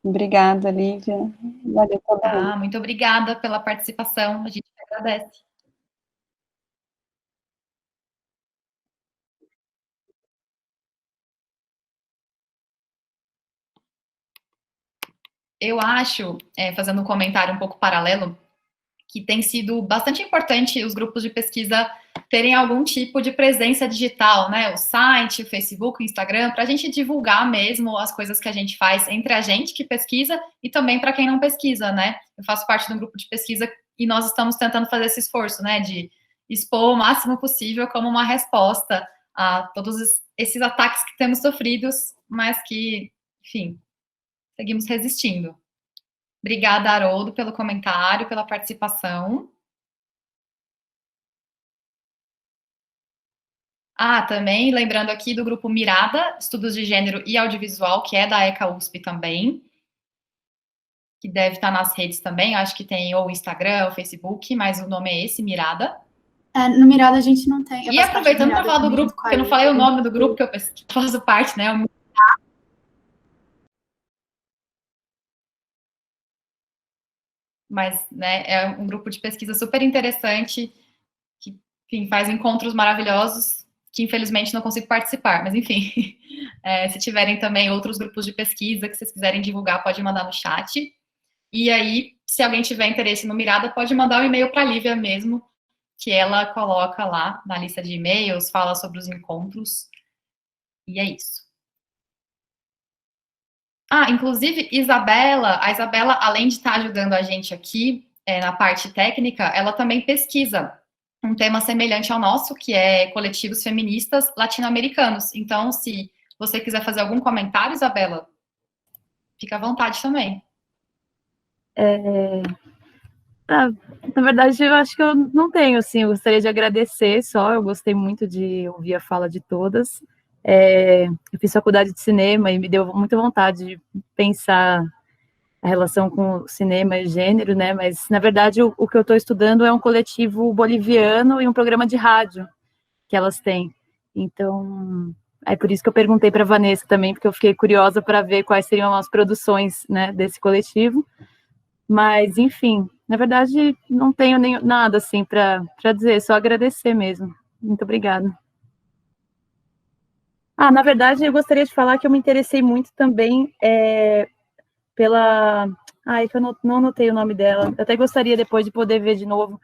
S8: Obrigada, Lívia. Valeu todo mundo.
S1: Muito obrigada pela participação, a gente agradece. Eu acho, fazendo um comentário um pouco paralelo, que tem sido bastante importante os grupos de pesquisa terem algum tipo de presença digital, né? O site, o Facebook, o Instagram, para a gente divulgar mesmo as coisas que a gente faz entre a gente que pesquisa e também para quem não pesquisa, né? Eu faço parte de um grupo de pesquisa e nós estamos tentando fazer esse esforço, né? De expor o máximo possível como uma resposta a todos esses ataques que temos sofridos, mas que, enfim, seguimos resistindo. Obrigada, Haroldo, pelo comentário, pela participação. Também lembrando aqui do grupo Mirada, Estudos de Gênero e Audiovisual, que é da ECA USP também, que deve estar nas redes também, acho que tem ou Instagram ou Facebook, mas o nome é esse, Mirada.
S4: No Mirada a gente não tem.
S1: E aproveitando para falar do grupo, porque eu não falei o nome do grupo que eu faço parte, né? Mas, né, é um grupo de pesquisa super interessante, que, enfim, faz encontros maravilhosos, que infelizmente não consigo participar, mas enfim, se tiverem também outros grupos de pesquisa que vocês quiserem divulgar, pode mandar no chat. E aí, se alguém tiver interesse no Mirada, pode mandar um e-mail para a Lívia mesmo, que ela coloca lá na lista de e-mails, fala sobre os encontros, e é isso. Inclusive, a Isabela, além de estar ajudando a gente aqui na parte técnica, ela também pesquisa um tema semelhante ao nosso, que é coletivos feministas latino-americanos. Então, se você quiser fazer algum comentário, Isabela, fica à vontade também.
S2: Na verdade, eu acho que eu não tenho, assim, eu gostaria de agradecer só, eu gostei muito de ouvir a fala de todas. Eu fiz faculdade de cinema e me deu muita vontade de pensar a relação com o cinema e gênero, né? Mas, na verdade, o que eu estou estudando é um coletivo boliviano e um programa de rádio que elas têm. Então, é por isso que eu perguntei para a Vanessa também, porque eu fiquei curiosa para ver quais seriam as produções, né, desse coletivo. Mas, enfim, na verdade, não tenho nada, assim, para dizer, só agradecer mesmo. Muito obrigada. Na verdade, eu gostaria de falar que eu me interessei muito também pela... que eu não anotei o nome dela. Eu até gostaria depois de poder ver de novo,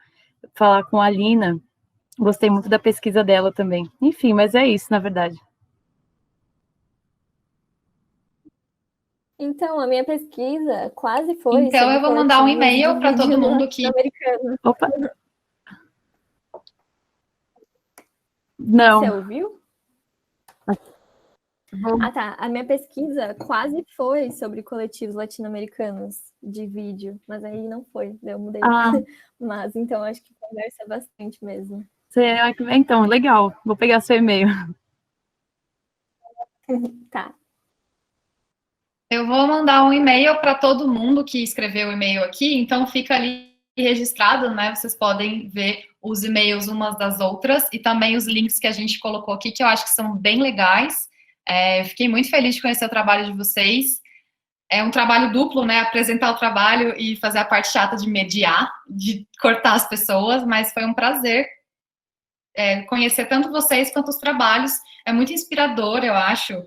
S2: falar com a Alina. Gostei muito da pesquisa dela também. Enfim, mas é isso, na verdade.
S5: Então, a minha pesquisa quase foi.
S1: Então, eu vou mandar um e-mail para todo mundo que...
S2: Opa! Não.
S5: Você ouviu? Tá. A minha pesquisa quase foi sobre coletivos latino-americanos de vídeo, mas aí não foi, eu mudei. Mas então acho que conversa bastante mesmo.
S2: Então, legal. Vou pegar seu e-mail.
S5: Tá.
S1: Eu vou mandar um e-mail para todo mundo que escreveu o e-mail aqui, então fica ali registrado, né? Vocês podem ver os e-mails umas das outras e também os links que a gente colocou aqui, que eu acho que são bem legais. Fiquei muito feliz de conhecer o trabalho de vocês. É um trabalho duplo, né? Apresentar o trabalho e fazer a parte chata de mediar, de cortar as pessoas, mas foi um prazer conhecer tanto vocês quanto os trabalhos. É muito inspirador, eu acho,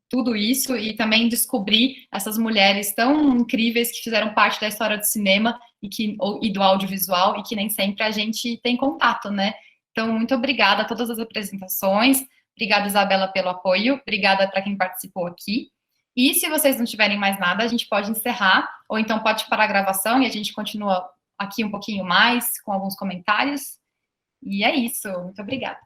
S1: tudo isso, e também descobrir essas mulheres tão incríveis que fizeram parte da história do cinema e do audiovisual, e que nem sempre a gente tem contato, né? Então, muito obrigada a todas as apresentações, obrigada, Isabela, pelo apoio, obrigada para quem participou aqui. E se vocês não tiverem mais nada, a gente pode encerrar, ou então pode parar a gravação e a gente continua aqui um pouquinho mais, com alguns comentários. E é isso, muito obrigada.